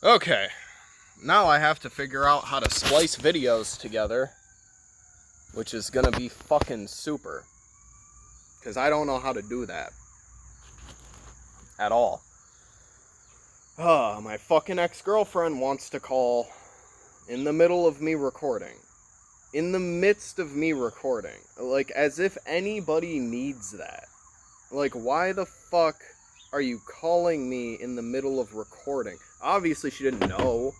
Okay, now I have to figure out how to splice videos together, which is gonna be fucking super. Because I don't know how to do that. At all. My fucking ex-girlfriend wants to call in the middle of me recording. In the midst of me recording. Like, as if anybody needs that. Like, why the fuck are you calling me in the middle of recording? Obviously, she didn't know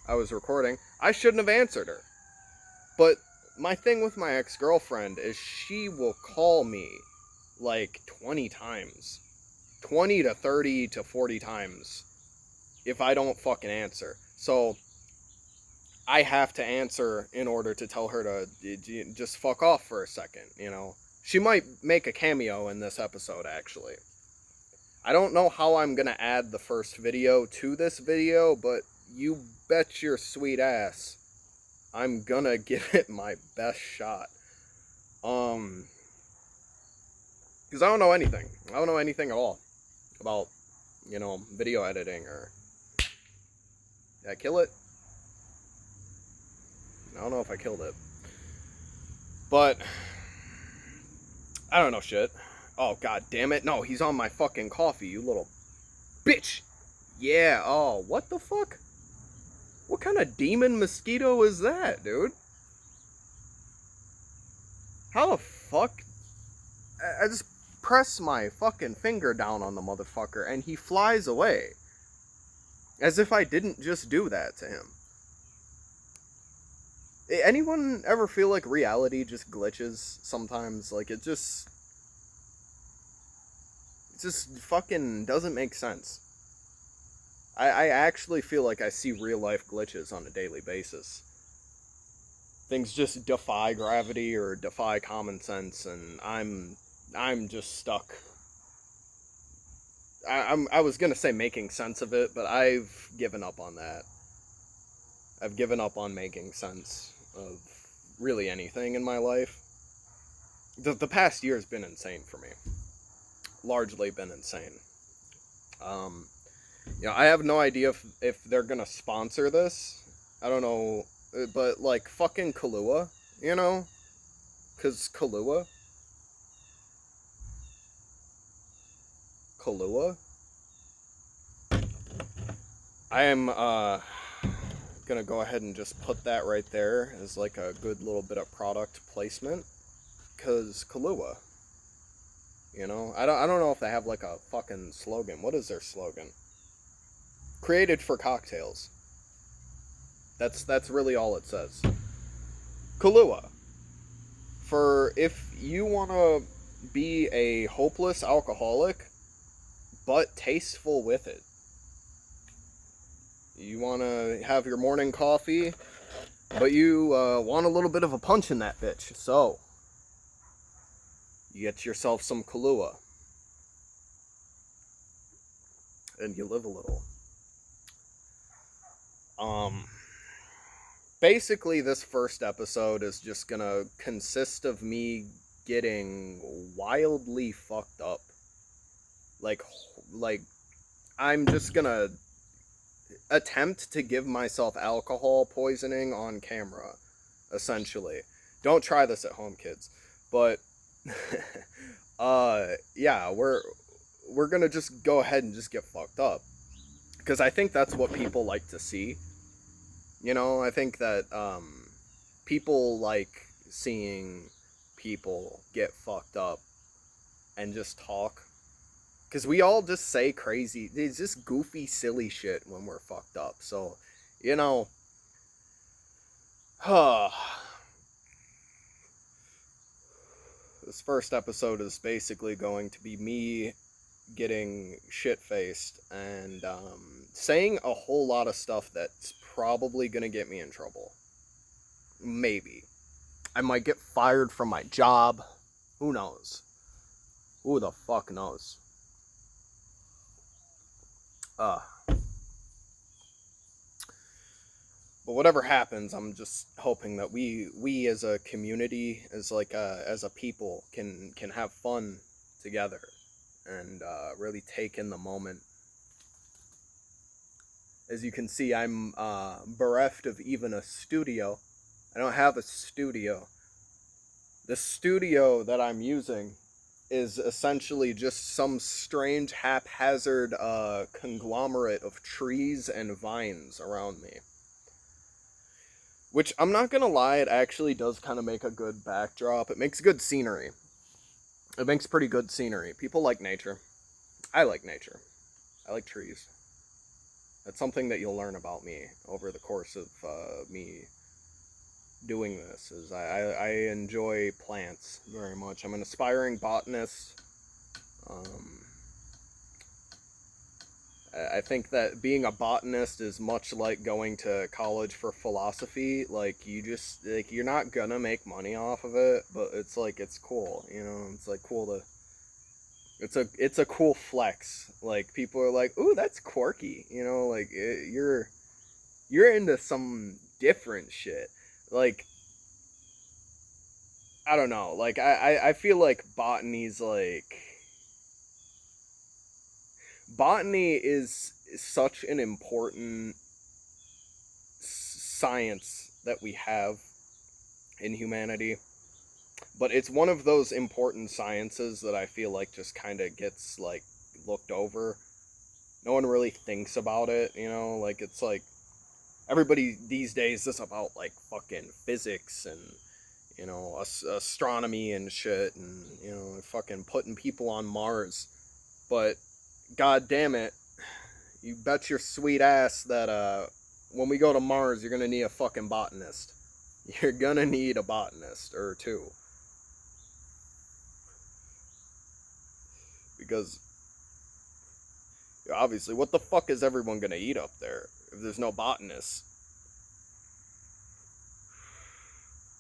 I was recording. I shouldn't have answered her. But my thing with my ex-girlfriend is she will call me like 20 times. 20 to 30 to 40 times if I don't fucking answer. So I have to answer in order to tell her to just fuck off for a second, you know. She might make a cameo in this episode, actually. I don't know how I'm gonna add the first video to this video, but you bet your sweet ass I'm gonna give it my best shot. Because I don't know anything. I don't know anything at all about, you know, video editing or... Did I kill it? I don't know if I killed it. But I don't know shit. Oh, god damn it. No, he's on my fucking coffee, you little bitch. Yeah, oh, what the fuck? What kind of demon mosquito is that, dude? How the fuck? I just press my fucking finger down on the motherfucker and he flies away. As if I didn't just do that to him. Anyone ever feel like reality just glitches sometimes? Like, it just fucking doesn't make sense. I actually feel like I see real life glitches on a daily basis. Things just defy gravity or defy common sense, and I'm just stuck. I was gonna say making sense of it, but I've given up on that. I've given up on making sense of really anything in my life. The past year has been insane for me. Largely been insane. You know, I have no idea if they're gonna sponsor this. I don't know, but like fucking Kahlua, you know? Cause Kahlua? I am gonna go ahead and just put that right there as like a good little bit of product placement. Cause Kahlua. You know? I don't know if they have like a fucking slogan. What is their slogan? Created for cocktails. That's really all it says. Kahlua. For if you wanna be a hopeless alcoholic, but tasteful with it. You want to have your morning coffee, but you want a little bit of a punch in that bitch. So, you get yourself some Kahlua. And you live a little. Basically, this first episode is just gonna consist of me getting wildly fucked up. Like, I'm just gonna attempt to give myself alcohol poisoning on camera, essentially. Don't try this at home, kids. But yeah, we're gonna just go ahead and just get fucked up, because I think that's what people like to see. You know, I think that people like seeing people get fucked up and just talk. Because we all just say crazy, it's just goofy, silly shit when we're fucked up. So, you know, this first episode is basically going to be me getting shit-faced and saying a whole lot of stuff that's probably going to get me in trouble. Maybe. I might get fired from my job. Who knows? Who the fuck knows? But whatever happens, I'm just hoping that we as a community, as a people, can have fun together and really take in the moment. As you can see, I'm bereft of even a studio. I don't have a studio. The studio that I'm using is essentially just some strange haphazard conglomerate of trees and vines around me. Which, I'm not gonna lie, it actually does kind of make a good backdrop. It makes good scenery. It makes pretty good scenery. People like nature. I like nature. I like trees. That's something that you'll learn about me over the course of me doing this. Is I enjoy plants very much. I'm an aspiring botanist. Um, I think that being a botanist is much like going to college for philosophy. Like, you're not gonna make money off of it, but it's like, it's cool, you know. It's like cool to. It's a cool flex. Like, people are like, "Ooh, that's quirky," you know. Like, you're into some different shit. Like, I don't know. Like, I feel like botany is such an important science that we have in humanity, but it's one of those important sciences that I feel like just kind of gets like looked over. No one really thinks about it, you know. Like, it's like everybody these days is about like fucking physics and, you know, astronomy and shit, and, you know, fucking putting people on Mars. But god damn it, you bet your sweet ass that when we go to Mars, you're gonna need a fucking botanist. You're gonna need a botanist or two. Because obviously, what the fuck is everyone gonna eat up there if there's no botanists?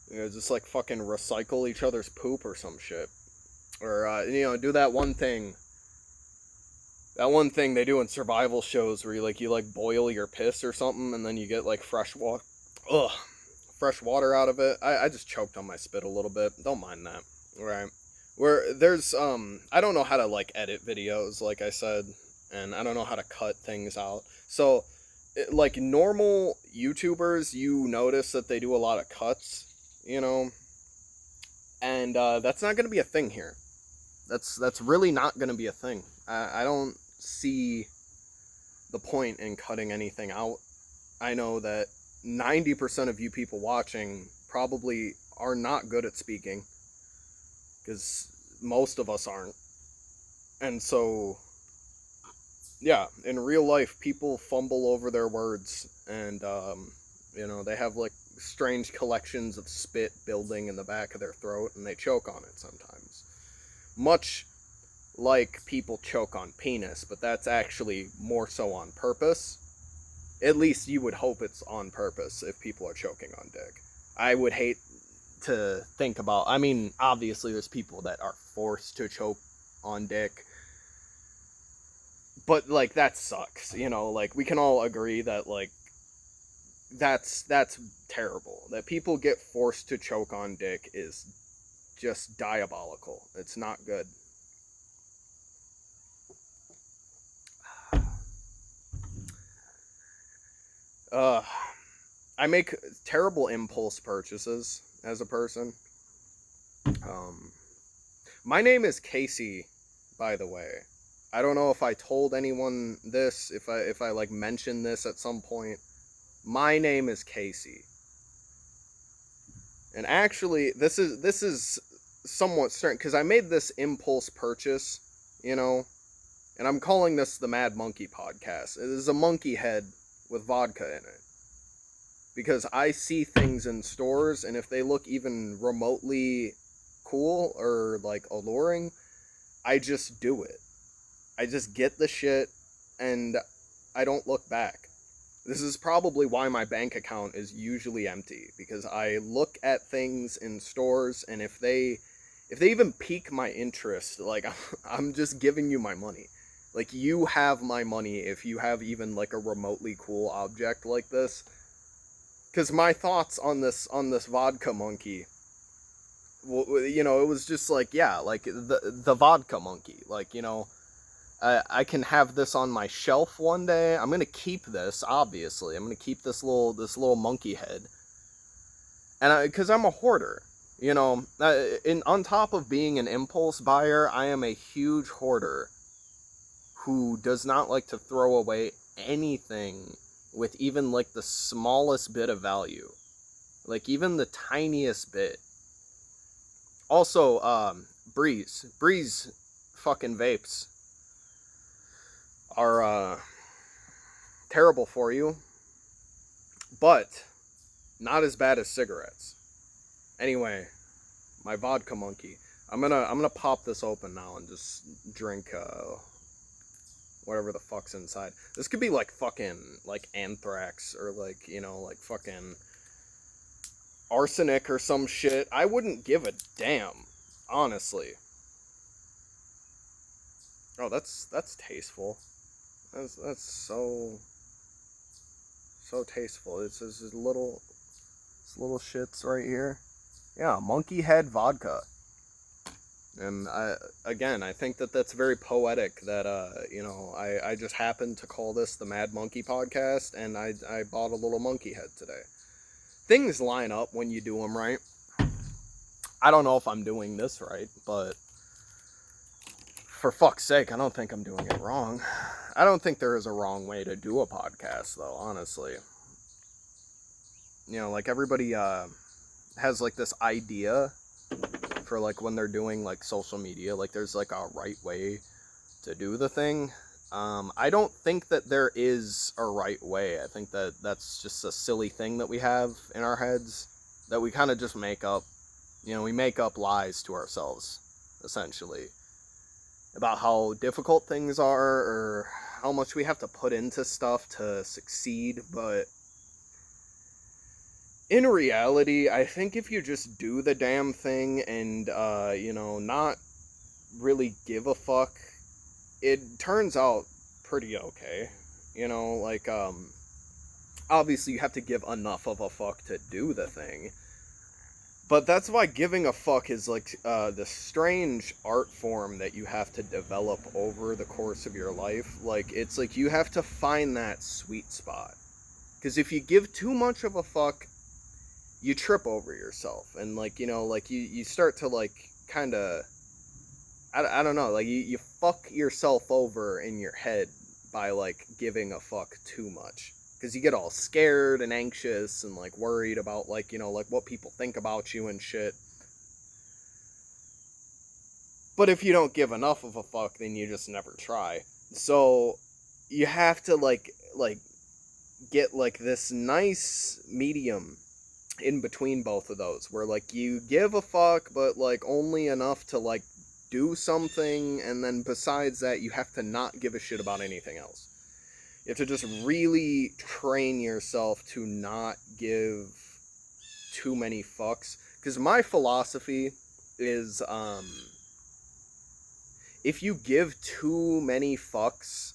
You know, just like fucking recycle each other's poop or some shit. Or, you know, do that one thing. That one thing they do in survival shows where you boil your piss or something, and then you get like fresh water. Ugh. Fresh water out of it. I just choked on my spit a little bit. Don't mind that. Right. Where there's I don't know how to like edit videos, like I said, and I don't know how to cut things out. So like normal YouTubers, you notice that they do a lot of cuts, you know, and that's not gonna be a thing here. That's really not gonna be a thing. I don't see the point in cutting anything out. I know that 90% of you people watching probably are not good at speaking, because most of us aren't. And so, yeah, in real life, people fumble over their words, and, you know, they have like strange collections of spit building in the back of their throat, and they choke on it sometimes. Much like people choke on penis, but that's actually more so on purpose. At least you would hope it's on purpose if people are choking on dick. I would hate to think about... I mean, obviously there's people that are forced to choke on dick. But, like, that sucks, you know? Like, we can all agree that, like, that's terrible. That people get forced to choke on dick is just diabolical. It's not good. I make terrible impulse purchases as a person. My name is Casey, by the way. I don't know if I told anyone this, if I like mentioned this at some point. My name is Casey. And actually, this is somewhat certain, because I made this impulse purchase, you know, and I'm calling this the Mad Monkey Podcast. It is a monkey head with vodka in it. Because I see things in stores, and if they look even remotely cool or, like, alluring, I just do it. I just get the shit, and I don't look back. This is probably why my bank account is usually empty, because I look at things in stores, and if they even pique my interest, like, I'm just giving you my money. Like, you have my money if you have even, like, a remotely cool object like this. Because my thoughts on this vodka monkey, well, you know, it was just like, yeah, like the vodka monkey, like, you know, I can have this on my shelf one day. I'm gonna keep this, obviously. I'm gonna keep this little monkey head, and because I'm a hoarder, you know. On top of being an impulse buyer, I am a huge hoarder who does not like to throw away anything with even like the smallest bit of value, like even the tiniest bit. Also, Breeze fucking vapes are terrible for you, but not as bad as cigarettes. Anyway, my vodka monkey. I'm gonna pop this open now and just drink whatever the fuck's inside. This could be like fucking like anthrax or like, you know, like fucking arsenic or some shit. I wouldn't give a damn, honestly. Oh, that's tasteful. That's so tasteful. It's this little shits right here. Yeah, monkey head vodka. And I think that's very poetic that, you know, I just happened to call this the Mad Monkey Podcast, and I bought a little monkey head today. Things line up when you do them right. I don't know if I'm doing this right, but for fuck's sake, I don't think I'm doing it wrong. I don't think there is a wrong way to do a podcast, though, honestly. You know, like everybody has like this idea for like when they're doing like social media, like there's like a right way to do the thing. I don't think that there is a right way. I think that that's just a silly thing that we have in our heads that we kind of just make up. You know, we make up lies to ourselves, essentially, about how difficult things are or how much we have to put into stuff to succeed. But in reality, I think if you just do the damn thing and, you know, not really give a fuck, it turns out pretty okay. You know, like, obviously you have to give enough of a fuck to do the thing. But that's why giving a fuck is like the strange art form that you have to develop over the course of your life. Like, it's like you have to find that sweet spot. Because if you give too much of a fuck, you trip over yourself. And, like, you know, like, you start to, like, kind of, I don't know, like, you fuck yourself over in your head by, like, giving a fuck too much. Because you get all scared and anxious and, like, worried about, like, you know, like, what people think about you and shit. But if you don't give enough of a fuck, then you just never try. So, you have to, like, get, like, this nice medium in between both of those. Where, like, you give a fuck, but, like, only enough to, like, do something. And then besides that, you have to not give a shit about anything else. You have to just really train yourself to not give too many fucks. Because my philosophy is, if you give too many fucks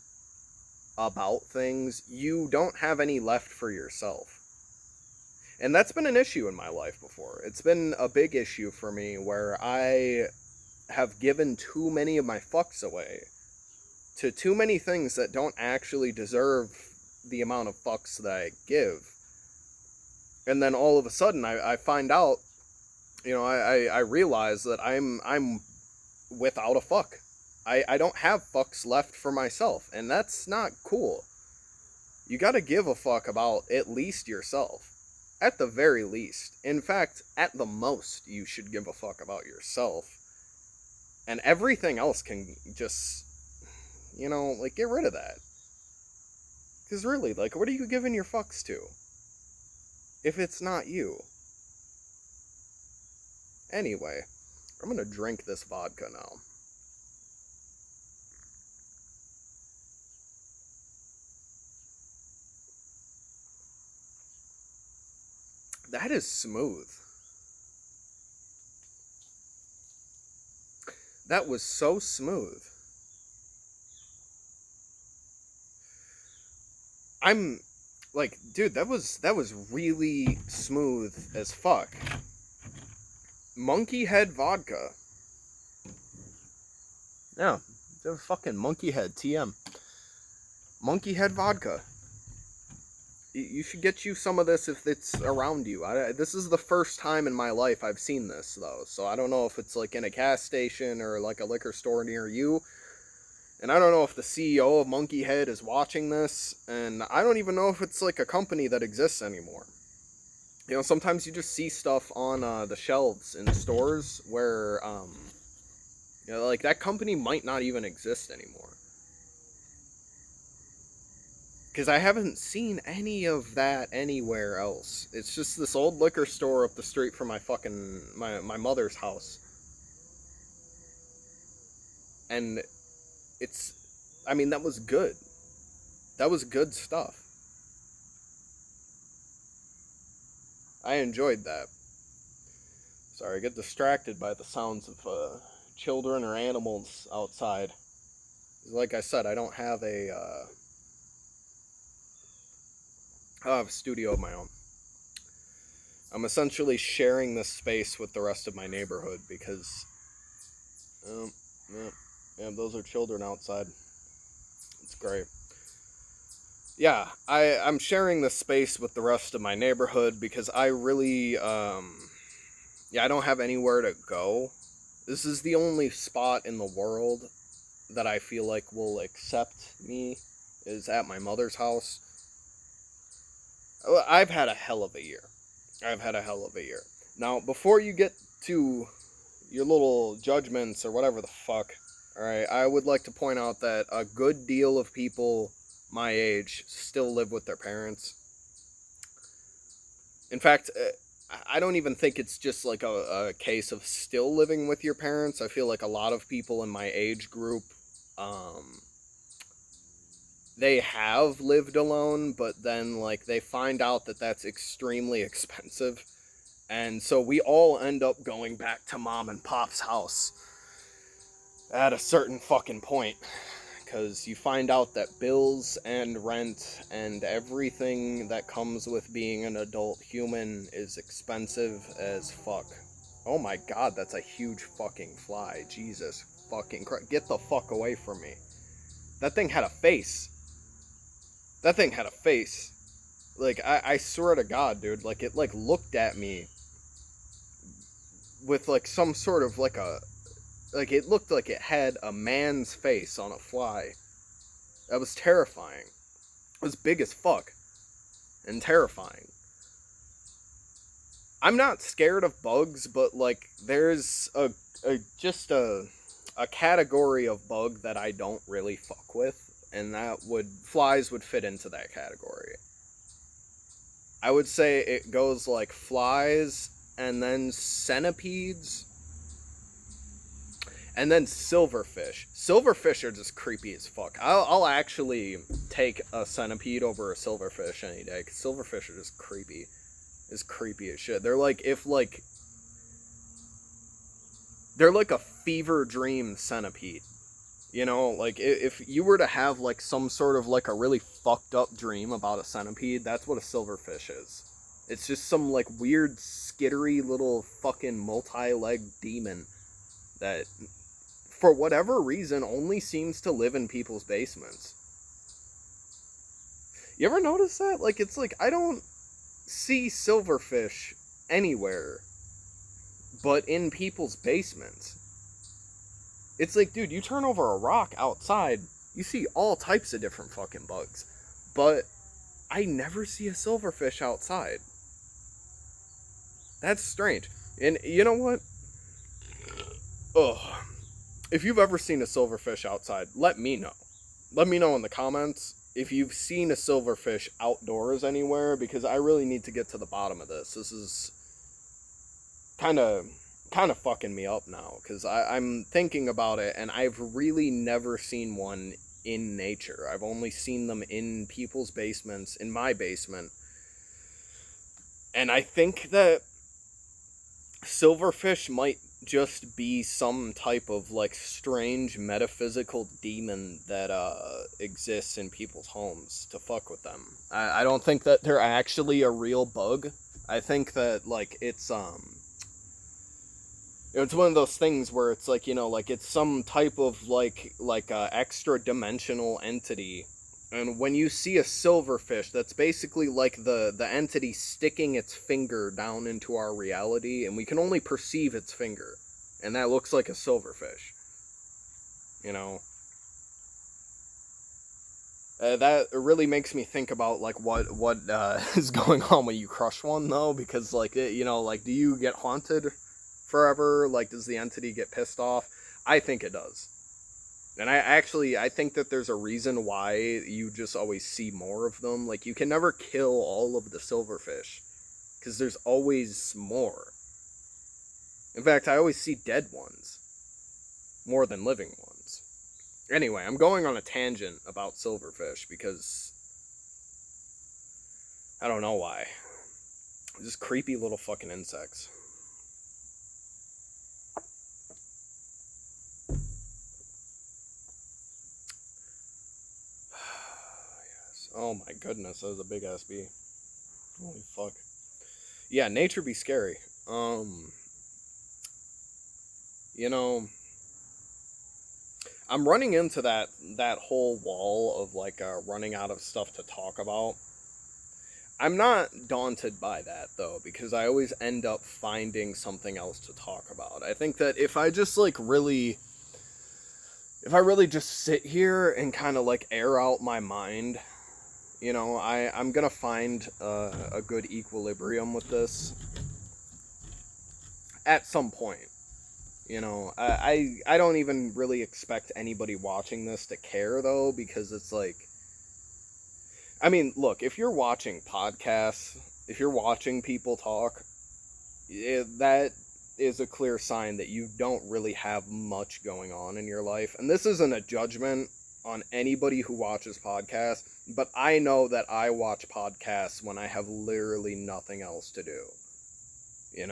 about things, you don't have any left for yourself. And that's been an issue in my life before. It's been a big issue for me where I have given too many of my fucks away to too many things that don't actually deserve the amount of fucks that I give. And then all of a sudden I find out, you know, I realize that I'm without a fuck. I don't have fucks left for myself, and that's not cool. You gotta give a fuck about at least yourself. At the very least. In fact, at the most, you should give a fuck about yourself. And everything else can just, you know, like, get rid of that. Because really, like, what are you giving your fucks to? If it's not you. Anyway, I'm gonna drink this vodka now. That is smooth. That was so smooth. I'm like, dude, that was really smooth as fuck. Monkey head vodka. Yeah, The fucking monkey head, TM. Monkey head vodka. You should get you some of this if it's around you. This is the first time in my life I've seen this, though. So I don't know if it's like in a gas station or like a liquor store near you. And I don't know if the CEO of Monkey Head is watching this. And I don't even know if it's like a company that exists anymore. You know, sometimes you just see stuff on the shelves in stores where, you know, like that company might not even exist anymore. Because I haven't seen any of that anywhere else. It's just this old liquor store up the street from my mother's house. And I mean, that was good. That was good stuff. I enjoyed that. Sorry, I get distracted by the sounds of children or animals outside. Like I said, I don't have a studio of my own. I'm essentially sharing this space with the rest of my neighborhood because, yeah, those are children outside. It's great. Yeah, I'm sharing this space with the rest of my neighborhood because I really, I don't have anywhere to go. This is the only spot in the world that I feel like will accept me, is at my mother's house. I've had a hell of a year. Now, before you get to your little judgments or whatever the fuck, alright, I would like to point out that a good deal of people my age still live with their parents. In fact, I don't even think it's just like a case of still living with your parents. I feel like a lot of people in my age group, they have lived alone, but then like they find out that that's extremely expensive, and so we all end up going back to mom and pop's house at a certain fucking point, because you find out that bills and rent and everything that comes with being an adult human is expensive as fuck. Oh my god, that's a huge fucking fly. Jesus fucking Christ. Get the fuck away from me. That thing had a face. Like, I swear to God, dude, like, it, like, looked at me with, like, some sort of, like, it looked like it had a man's face on a fly. That was terrifying. It was big as fuck. And terrifying. I'm not scared of bugs, but, like, there's a category of bug that I don't really fuck with. And flies would fit into that category. I would say it goes like flies, and then centipedes, and then silverfish. Silverfish are just creepy as fuck. I'll actually take a centipede over a silverfish any day, because silverfish are just creepy. It's creepy as shit. They're like a fever dream centipede. You know, like, if you were to have, like, some sort of, like, a really fucked up dream about a centipede, that's what a silverfish is. It's just some, like, weird, skittery little fucking multi-legged demon that, for whatever reason, only seems to live in people's basements. You ever notice that? Like, it's like, I don't see silverfish anywhere but in people's basements. It's like, dude, you turn over a rock outside, you see all types of different fucking bugs. But I never see a silverfish outside. That's strange. And you know what? Ugh. If you've ever seen a silverfish outside, let me know. Let me know in the comments if you've seen a silverfish outdoors anywhere, because I really need to get to the bottom of this. This is kind of fucking me up now, because I'm thinking about it, and I've really never seen one in nature. I've only seen them in people's basements, in my basement. And I think that silverfish might just be some type of, like, strange metaphysical demon that exists in people's homes to fuck with them. I don't think that they're actually a real bug. I think that, like, it's It's one of those things where it's like, like it's some type of extra dimensional entity. And when you see a silverfish, that's basically like the entity sticking its finger down into our reality, and we can only perceive its finger. And that looks like a silverfish. That really makes me think about like what is going on when you crush one, though, because do you get haunted forever? Like, does the entity get pissed off? I think it does. And I think that there's a reason why you just always see more of them. Like, you can never kill all of the silverfish, because there's always more. In fact, I always see dead ones more than living ones. Anyway, I'm going on a tangent about silverfish because I don't know why. Just creepy little fucking insects. Yes. Oh my goodness, that was a big ass bee. Holy fuck. Yeah, nature be scary. I'm running into that whole wall of running out of stuff to talk about. I'm not daunted by that, though, because I always end up finding something else to talk about. I think that if I just really just sit here and kind of air out my mind, I'm gonna find a good equilibrium with this at some point. I don't even really expect anybody watching this to care, though, because it's I mean, look, if you're watching podcasts, if you're watching people talk, that is a clear sign that you don't really have much going on in your life. And this isn't a judgment on anybody who watches podcasts, but I know that I watch podcasts when I have literally nothing else to do.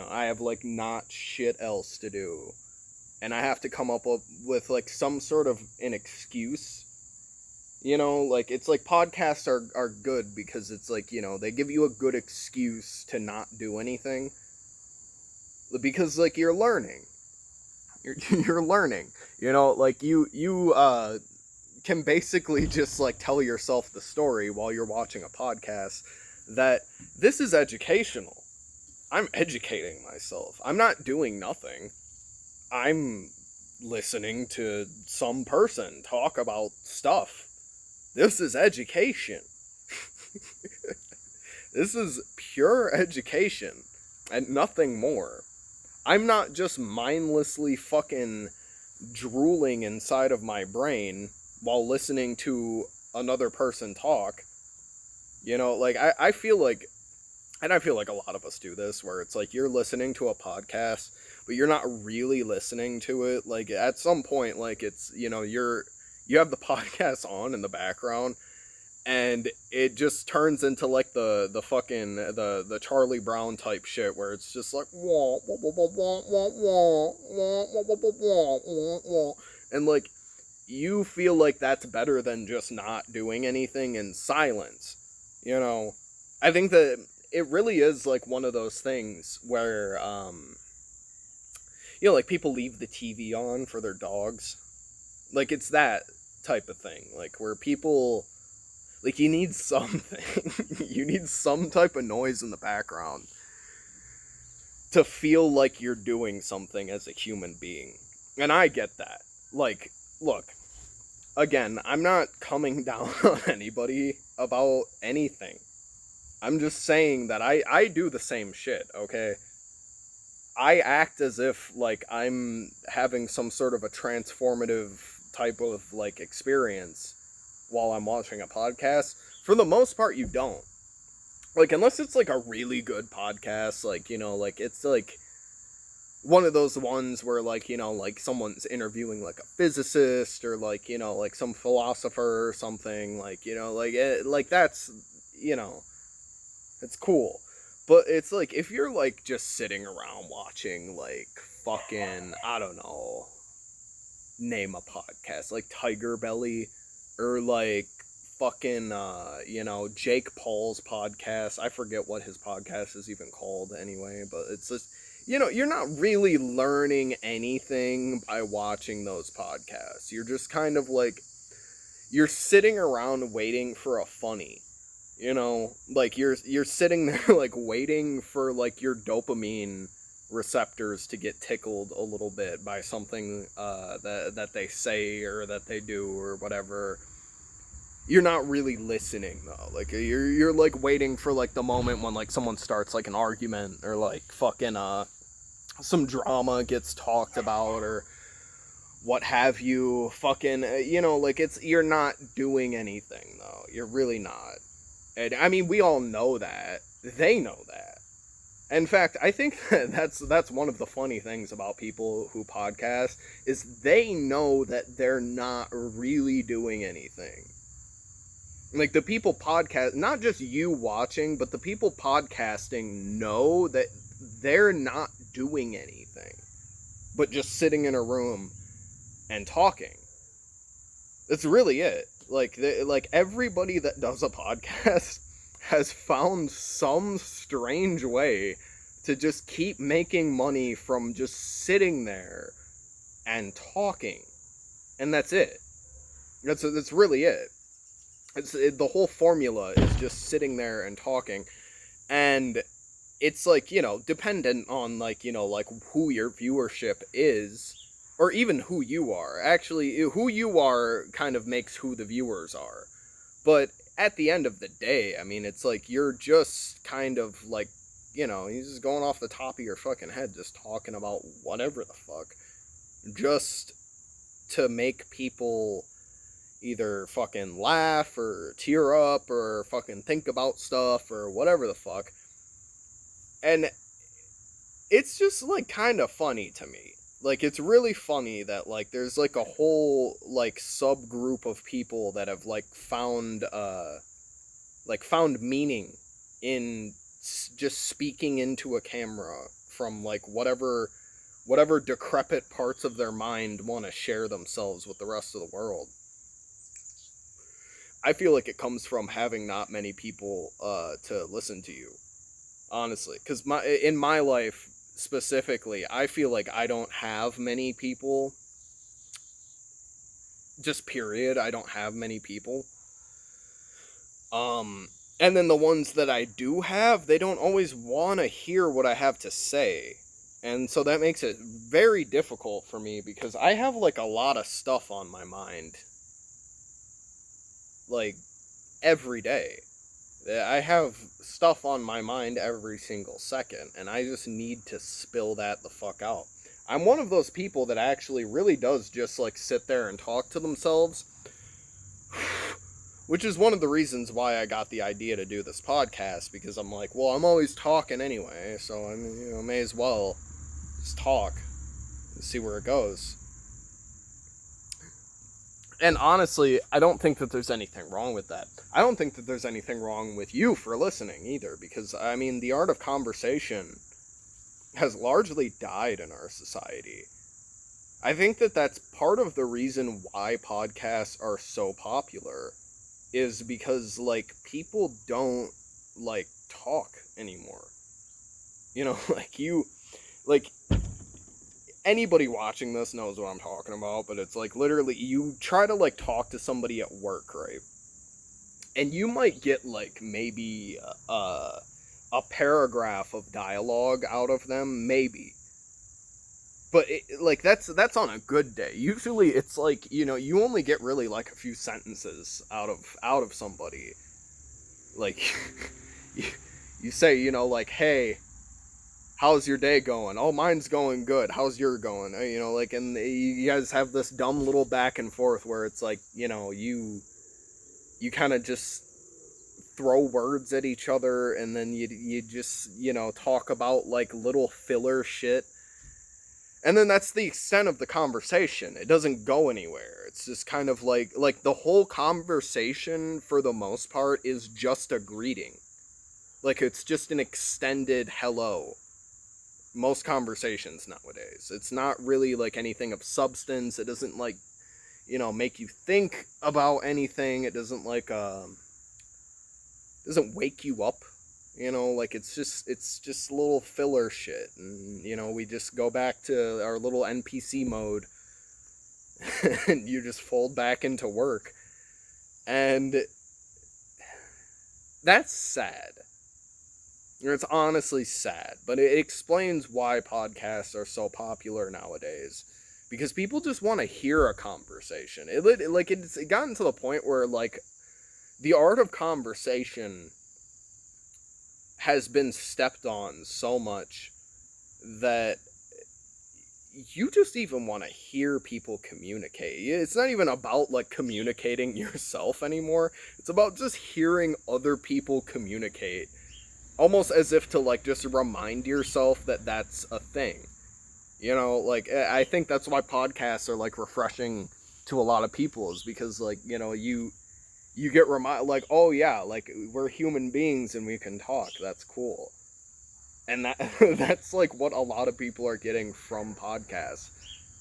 I have not shit else to do. And I have to come up with some sort of an excuse. It's podcasts are good because it's they give you a good excuse to not do anything. Because you're learning. You're learning. You can basically just tell yourself the story while you're watching a podcast that this is educational. I'm educating myself. I'm not doing nothing. I'm listening to some person talk about stuff. This is education. This is pure education and nothing more. I'm not just mindlessly fucking drooling inside of my brain while listening to another person talk. I feel like, and I feel like a lot of us do this, where it's you're listening to a podcast, but you're not really listening to it. At some point, it's, you have the podcast on in the background, and it just turns into the fucking the Charlie Brown type shit, where it's just wah, wah, wah, wah, wah, wah, wah, wah, wah, wah, wah, wah, and you feel like that's better than just not doing anything in silence. I think that it really is one of those things where people leave the TV on for their dogs. It's that type of thing, where people, you need something. You need some type of noise in the background to feel like you're doing something as a human being. And I get that. Look, again, I'm not coming down on anybody about anything. I'm just saying that I do the same shit, okay? I act as if I'm having some sort of a transformative type of experience while I'm watching a podcast. For the most part, you don't. Unless it's a really good podcast, it's one of those ones where someone's interviewing a physicist or some philosopher or something, that's, it's cool. But it's if you're just sitting around watching fucking, I don't know, name a podcast, Tiger Belly, or fucking Jake Paul's podcast. I forget what his podcast is even called anyway, but it's just, you're not really learning anything by watching those podcasts. You're just kind of like, you're sitting around waiting for a funny. Like you're sitting there like waiting for like your dopamine receptors to get tickled a little bit by something that they say or that they do or whatever. You're not really listening though. Like you're like waiting for like the moment when like someone starts like an argument or like fucking some drama gets talked about or what have you. Fucking like you're not doing anything though. You're really not. And I mean, we all know that. They know that. In fact, I think that's one of the funny things about people who podcast is they know that they're not really doing anything. Like the people podcast, not just you watching, but the people podcasting know that they're not doing anything, but just sitting in a room and talking. That's really it. Like everybody that does a podcast has found some strange way to just keep making money from just sitting there and talking, and that's it. That's really it. The whole formula is just sitting there and talking, and it's like, dependent on like, like who your viewership is, or even who you are. Actually, who you are kind of makes who the viewers are. But at the end of the day, I mean, it's like you're just kind of like, you're just going off the top of your fucking head, just talking about whatever the fuck, just to make people either fucking laugh or tear up or fucking think about stuff or whatever the fuck. And it's just like kind of funny to me. Like it's really funny that like there's like a whole like subgroup of people that have like found meaning in just speaking into a camera from like whatever decrepit parts of their mind want to share themselves with the rest of the world. I feel like it comes from having not many people to listen to you, honestly. Because in my life specifically, I feel like I don't have many people. Just period. I don't have many people. And then the ones that I do have, they don't always want to hear what I have to say. And so that makes it very difficult for me because I have like a lot of stuff on my mind. Like every day. I have stuff on my mind every single second, and I just need to spill that the fuck out. I'm one of those people that actually really does just like sit there and talk to themselves, which is one of the reasons why I got the idea to do this podcast, because I'm like, well, I'm always talking anyway, so I mean, may as well just talk and see where it goes. And honestly, I don't think that there's anything wrong with that. I don't think that there's anything wrong with you for listening either, because, I mean, the art of conversation has largely died in our society. I think that that's part of the reason why podcasts are so popular, is because, like, people don't, like, talk anymore. Anybody watching this knows what I'm talking about, but it's like literally you try to like talk to somebody at work, right? And you might get like maybe a paragraph of dialogue out of them, maybe. But like that's on a good day. Usually it's like, you only get really like a few sentences out of somebody. Like you say, like, hey, how's your day going? Oh, mine's going good. How's your going? And you guys have this dumb little back and forth where it's like, you kind of just throw words at each other, and then you just, talk about like little filler shit. And then that's the extent of the conversation. It doesn't go anywhere. It's just kind of like the whole conversation for the most part is just a greeting. Like it's just an extended hello. Most conversations nowadays. It's not really like anything of substance. It doesn't like, make you think about anything. It doesn't like, doesn't wake you up You know, like it's just little filler shit, and we just go back to our little NPC mode, and you just fold back into work, and that's sad. It's honestly sad, but it explains why podcasts are so popular nowadays. Because people just want to hear a conversation. It's gotten to the point where, like, the art of conversation has been stepped on so much that you just even want to hear people communicate. It's not even about, like, communicating yourself anymore. It's about just hearing other people communicate. Almost as if to, like, just remind yourself that that's a thing. Like, I think that's why podcasts are, like, refreshing to a lot of people, is because, like, you get like, oh yeah, like, we're human beings and we can talk. That's cool. And that's, like, what a lot of people are getting from podcasts,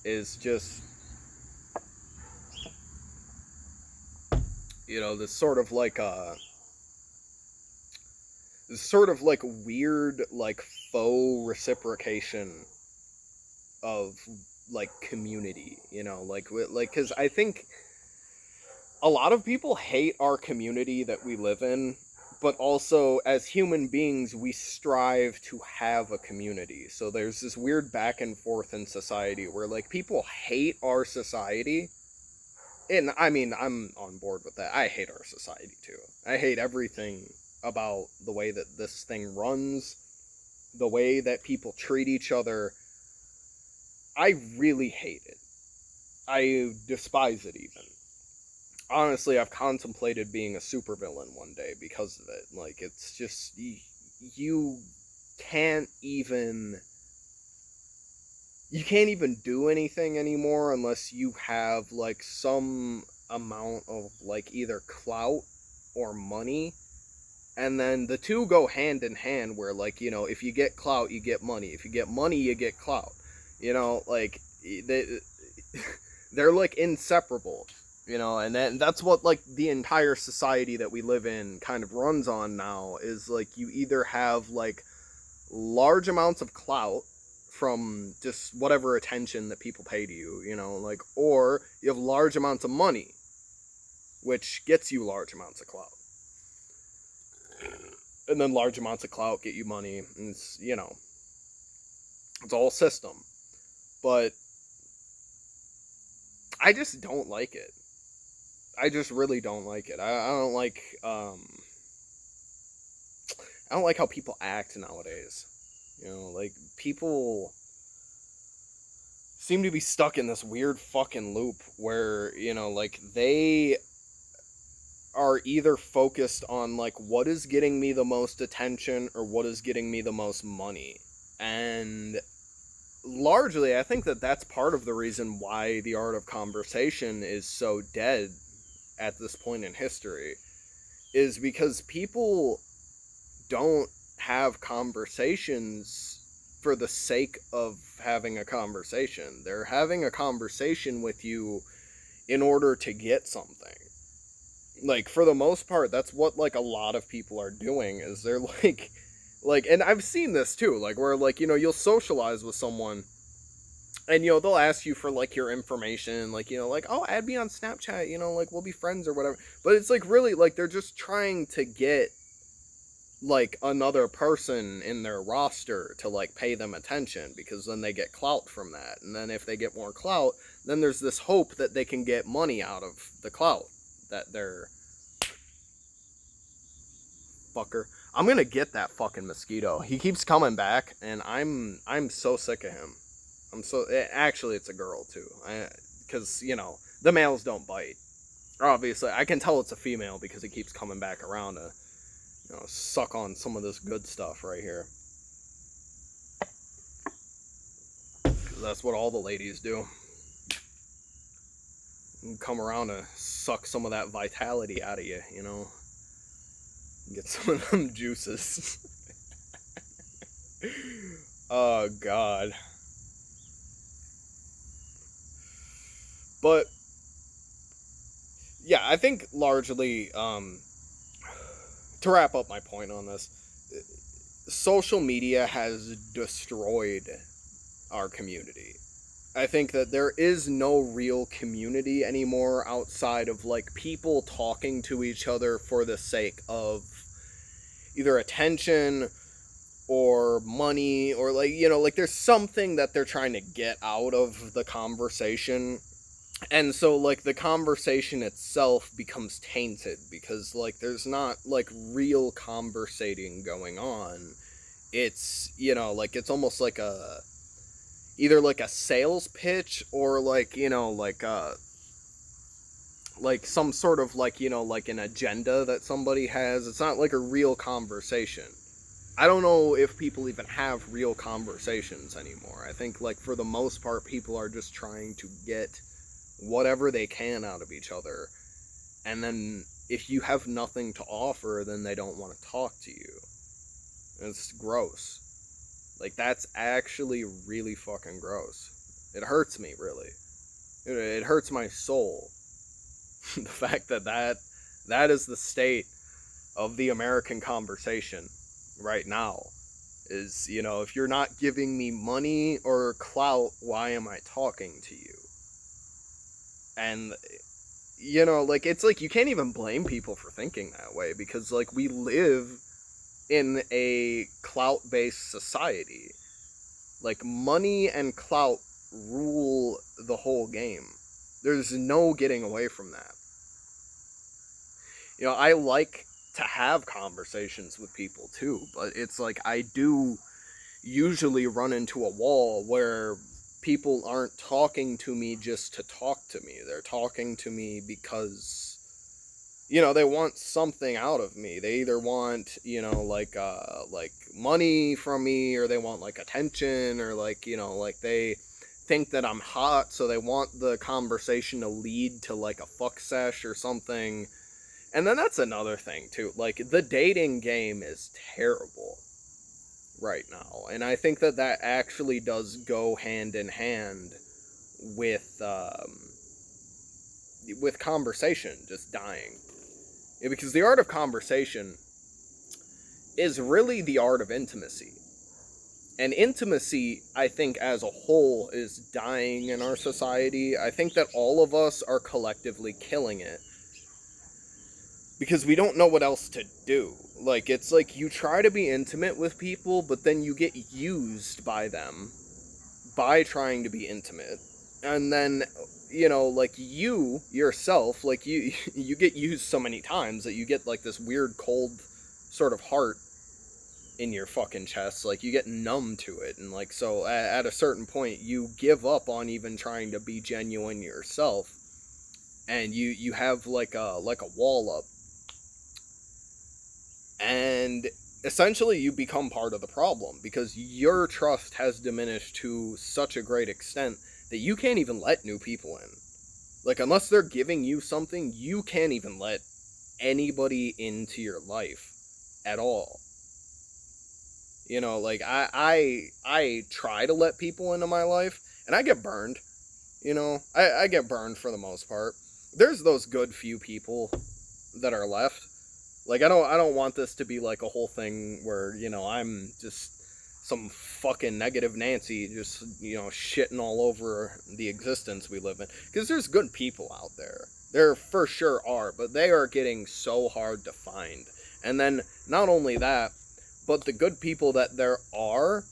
is just, this sort of, like, weird, like, faux reciprocation of, like, community, because I think a lot of people hate our community that we live in, but also, as human beings, we strive to have a community. So there's this weird back and forth in society where, like, people hate our society. And, I mean, I'm on board with that. I hate our society, too. I hate everything about the way that this thing runs, the way that people treat each other. I really hate it. I despise it, even. Honestly, I've contemplated being a supervillain one day because of it. Like, it's just, you can't even do anything anymore unless you have, like, some amount of, like, either clout or money. And then the two go hand in hand, where, like, if you get clout, you get money. If you get money, you get clout. Like, they're, like, inseparable. And that's what, like, the entire society that we live in kind of runs on now, is, like, you either have, like, large amounts of clout from just whatever attention that people pay to you, like, or you have large amounts of money, which gets you large amounts of clout. And then large amounts of clout get you money, and it's, it's a whole system. But I just don't like it. I just really don't like it. I don't like, I don't like how people act nowadays. Like, people seem to be stuck in this weird fucking loop where, like, they are either focused on, like, what is getting me the most attention or what is getting me the most money. And largely, I think that that's part of the reason why the art of conversation is so dead at this point in history, is because people don't have conversations for the sake of having a conversation. They're having a conversation with you in order to get something. Like, for the most part, that's what, like, a lot of people are doing, is they're like, and I've seen this too, like, where, like, you'll socialize with someone, and, they'll ask you for, like, your information, like, like, oh, add me on Snapchat, like, we'll be friends or whatever. But it's, like, really, like, they're just trying to get, like, another person in their roster to, like, pay them attention, because then they get clout from that. And then if they get more clout, then there's this hope that they can get money out of the clout that they're... Fucker. I'm gonna get that fucking mosquito. He keeps coming back, and I'm so sick of him. Actually, it's a girl, too. Because, the males don't bite. Obviously, I can tell it's a female because it keeps coming back around to, suck on some of this good stuff right here. That's what all the ladies do. Come around to suck some of that vitality out of you, Get some of them juices. Oh, God. But, yeah, I think largely, to wrap up my point on this, social media has destroyed our community. I think that there is no real community anymore outside of like people talking to each other for the sake of either attention or money, or like, like there's something that they're trying to get out of the conversation. And so like the conversation itself becomes tainted because like there's not like real conversating going on. It's, like it's almost like a either like a sales pitch or like, like some sort of like, like an agenda that somebody has. It's not like a real conversation. I don't know if people even have real conversations anymore. I think like for the most part people are just trying to get whatever they can out of each other. And then if you have nothing to offer, then they don't want to talk to you. It's gross. Like that's actually really fucking gross. It hurts me, really. It hurts my soul. The fact that is the state of the American conversation right now. Is, if you're not giving me money or clout, why am I talking to you? And, like, it's like you can't even blame people for thinking that way because, like, we live in a clout-based society. Like, money and clout rule the whole game. There's no getting away from that. I like to have conversations with people too, but it's like I do usually run into a wall where people aren't talking to me just to talk to me. They're talking to me because, they want something out of me. They either want, like money from me, or they want like attention, or like, like they think that I'm hot, so they want the conversation to lead to like a fuck sesh or something. And then that's another thing too. Like the dating game is terrible right now, and I think that actually does go hand in hand with conversation just dying. Because the art of conversation is really the art of intimacy. And intimacy, I think, as a whole, is dying in our society. I think that all of us are collectively killing it because we don't know what else to do. Like, it's like you try to be intimate with people, but then you get used by them by trying to be intimate. And then, like you yourself, like you get used so many times that you get like this weird cold sort of heart in your fucking chest. Like you get numb to it. And like, so at a certain point you give up on even trying to be genuine yourself. And you have like a wall up. And essentially you become part of the problem because your trust has diminished to such a great extent that you can't even let new people in. Like, unless they're giving you something, you can't even let anybody into your life at all. Like, I try to let people into my life, and I get burned. I get burned for the most part. There's those good few people that are left. Like, I don't want this to be like a whole thing where, I'm just some fucking negative Nancy just, shitting all over the existence we live in. Because there's good people out there. There for sure are, but they are getting so hard to find. And then, not only that, but the good people that there are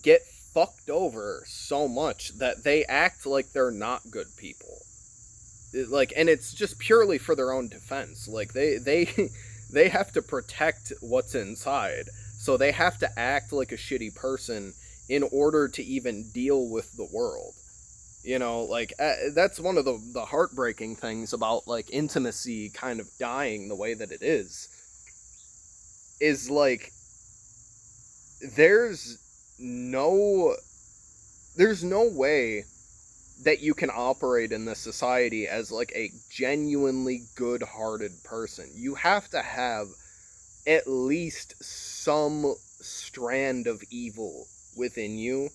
get fucked over so much that they act like they're not good people. Like, and it's just purely for their own defense. Like, they have to protect what's inside. So they have to act like a shitty person in order to even deal with the world. Like, that's one of the heartbreaking things about, like, intimacy kind of dying the way that it is like, there's no way that you can operate in this society as, like, a genuinely good-hearted person. You have to have at least some strand of evil within you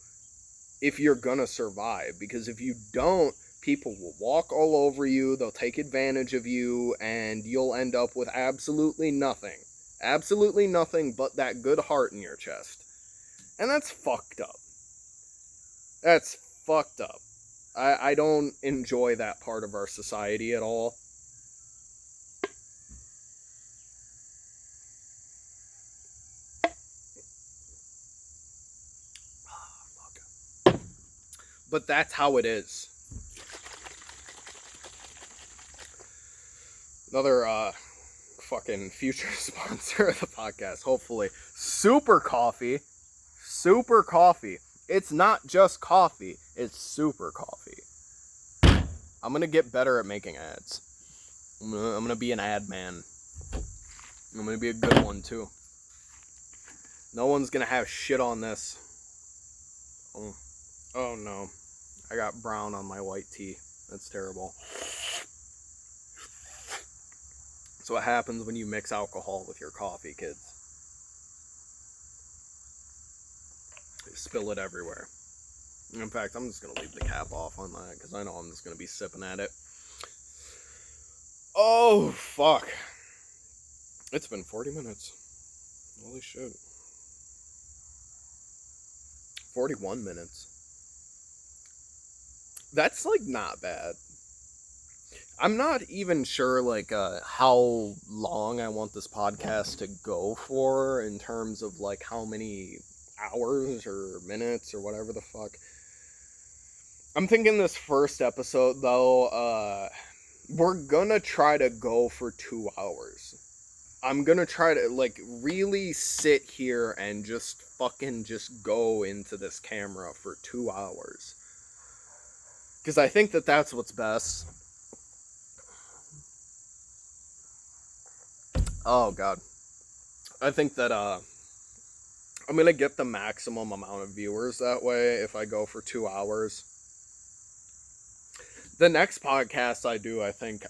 if you're gonna survive. Because if you don't, people will walk all over you, they'll take advantage of you, and you'll end up with absolutely nothing Absolutely nothing but that good heart in your chest. And that's fucked up. That's fucked up. I don't enjoy that part of our society at all. But that's how it is. Another fucking future sponsor of the podcast, hopefully. Super Coffee. Super Coffee. It's not just coffee, it's super coffee. I'm gonna get better at making ads. I'm gonna be an ad man. I'm gonna be a good one too. No one's gonna have shit on this. Oh no. I got brown on my white tea. That's terrible. That's what happens when you mix alcohol with your coffee, kids. You spill it everywhere. In fact, I'm just going to leave the cap off on that because I know I'm just going to be sipping at it. Oh, fuck. It's been 40 minutes. Holy shit. 41 minutes. That's, like, not bad. I'm not even sure, like, how long I want this podcast to go for in terms of, like, how many hours or minutes or whatever the fuck. I'm thinking this first episode, though, we're gonna try to go for 2 hours. I'm gonna try to, like, really sit here and just fucking just go into this camera for 2 hours. Because I think that that's what's best. Oh, God. I think that, I'm gonna get the maximum amount of viewers that way if I go for 2 hours. The next podcast I do, I think,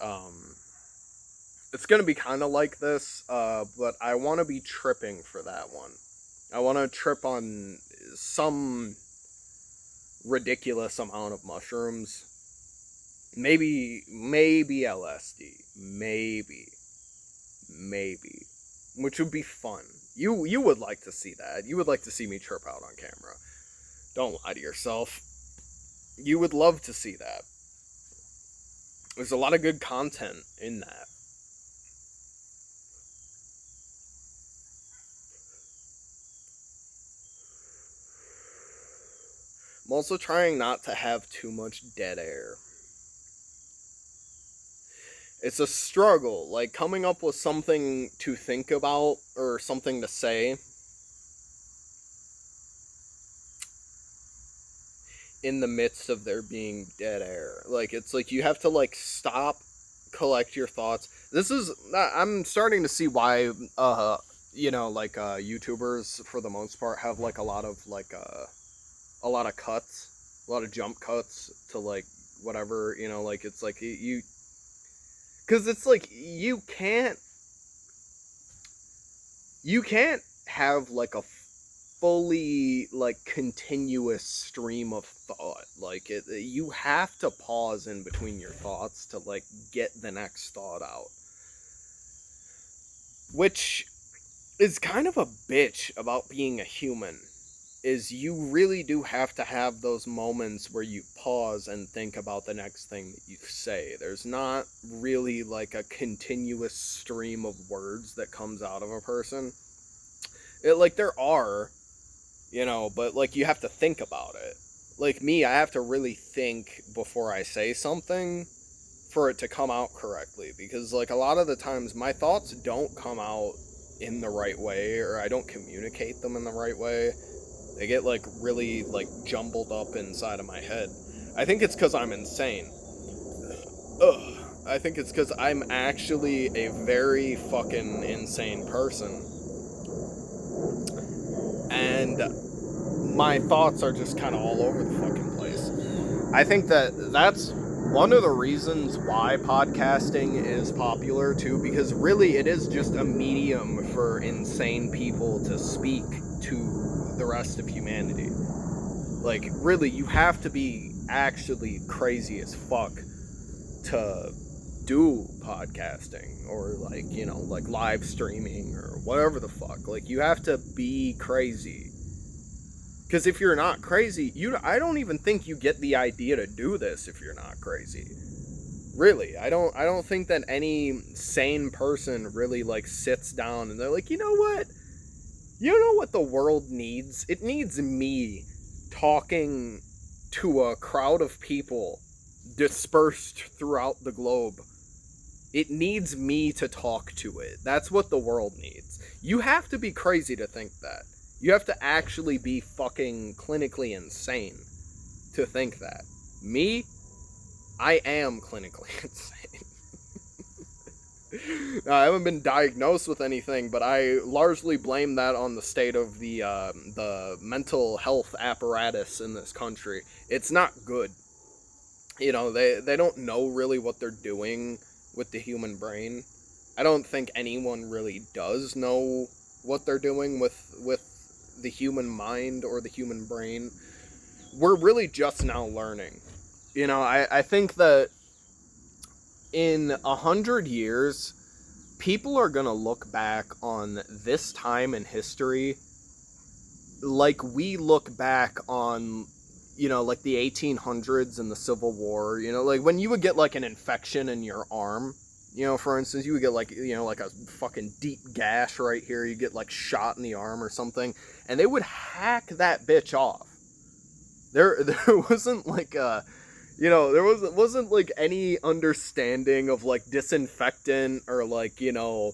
it's gonna be kind of like this, but I want to be tripping for that one. I want to trip on some ridiculous amount of mushrooms. Maybe LSD. Maybe. Which would be fun. You would like to see that. You would like to see me trip out on camera. Don't lie to yourself. You would love to see that. There's a lot of good content in that. I'm also trying not to have too much dead air. It's a struggle, like coming up with something to think about or something to say in the midst of there being dead air. Like, it's like you have to, like, stop, collect your thoughts. I'm starting to see why, YouTubers, for the most part, have, like, a lot of cuts, a lot of jump cuts to, like, whatever, like, it's like, because it's like, you can't have, like, a fully, like, continuous stream of thought. Like, you have to pause in between your thoughts to, like, get the next thought out. Which is kind of a bitch about being a human. Is you really do have to have those moments where you pause and think about the next thing that you say. There's not really, like, a continuous stream of words that comes out of a person. There are, but, like, you have to think about it. Like me, I have to really think before I say something for it to come out correctly. Because, like, a lot of the times my thoughts don't come out in the right way, or I don't communicate them in the right way. They get, like, really, like, jumbled up inside of my head. I think it's because I'm insane. I think it's because I'm actually a very fucking insane person. And my thoughts are just kind of all over the fucking place. I think that's one of the reasons why podcasting is popular, too, because really it is just a medium for insane people to speak to the rest of humanity. Like, really, you have to be actually crazy as fuck to do podcasting or, like, like, live streaming or whatever the fuck. Like, you have to be crazy. Because if you're not crazy, I don't even think you get the idea to do this if you're not crazy. Really, I don't think that any sane person really, like, sits down and they're like, you know what? You know what the world needs? It needs me talking to a crowd of people dispersed throughout the globe. It needs me to talk to it. That's what the world needs. You have to be crazy to think that. You have to actually be fucking clinically insane to think that. Me, I am clinically insane. I haven't been diagnosed with anything, but I largely blame that on the state of the mental health apparatus in this country. It's not good. You know, they don't know really what they're doing with the human brain. I don't think anyone really does know what they're doing with the human mind or the human brain. We're really just now learning. You know, I think that in 100 years, people are gonna look back on this time in history like we look back on, you know, like the 1800s and the Civil War. You know, like when you would get like an infection in your arm, you know, for instance, you would get like, you know, like a fucking deep gash right here. You get like shot in the arm or something, and they would hack that bitch off. There wasn't like a, you know, there wasn't like any understanding of like disinfectant or like, you know,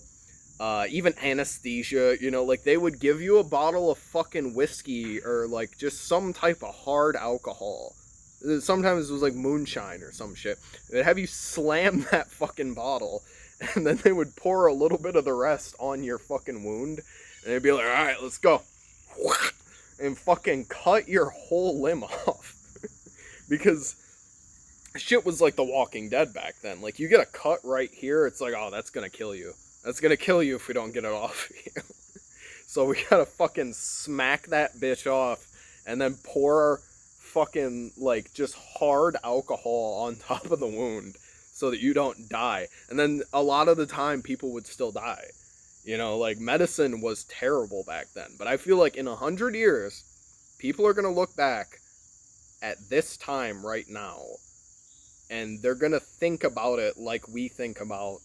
even anesthesia. You know, like they would give you a bottle of fucking whiskey or like just some type of hard alcohol. Sometimes it was like moonshine or some shit. They'd have you slam that fucking bottle, and then they would pour a little bit of the rest on your fucking wound, and they'd be like, alright, let's go. And fucking cut your whole limb off. Because shit was like The Walking Dead back then. Like, you get a cut right here, it's like, oh, that's gonna kill you. That's gonna kill you if we don't get it off you. So we gotta fucking smack that bitch off, and then pour fucking, like, just hard alcohol on top of the wound so that you don't die. And then a lot of the time, people would still die. You know, like, medicine was terrible back then. But I feel like in 100 years, people are gonna look back at this time right now, and they're gonna think about it like we think about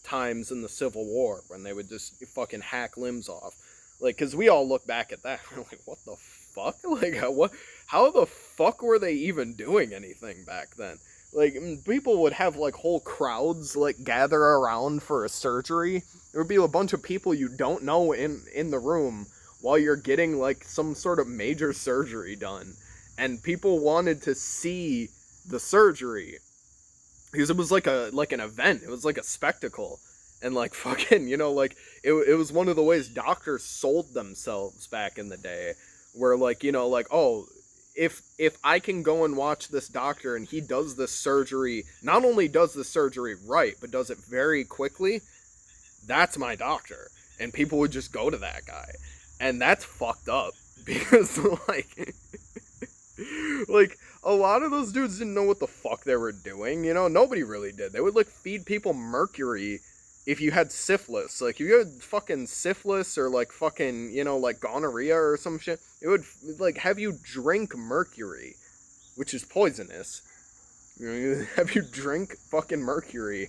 times in the Civil War when they would just fucking hack limbs off. Like, because we all look back at that and we're like, what the fuck? Like, how the fuck were they even doing anything back then? Like, people would have like whole crowds like gather around for a surgery. There would be a bunch of people you don't know in the room while you're getting like some sort of major surgery done, and people wanted to see the surgery because it was like an event. It was like a spectacle. And like fucking, you know, like it was one of the ways doctors sold themselves back in the day, where like, you know, like, oh, if I can go and watch this doctor and he does this surgery, not only does the surgery right, but does it very quickly, that's my doctor. And people would just go to that guy. And that's fucked up because like a lot of those dudes didn't know what the fuck they were doing, you know? Nobody really did. They would like feed people mercury if you had syphilis. Like, if you had fucking syphilis or like fucking, you know, like gonorrhea or some shit, it would like have you drink mercury, which is poisonous. You know, have you drink fucking mercury,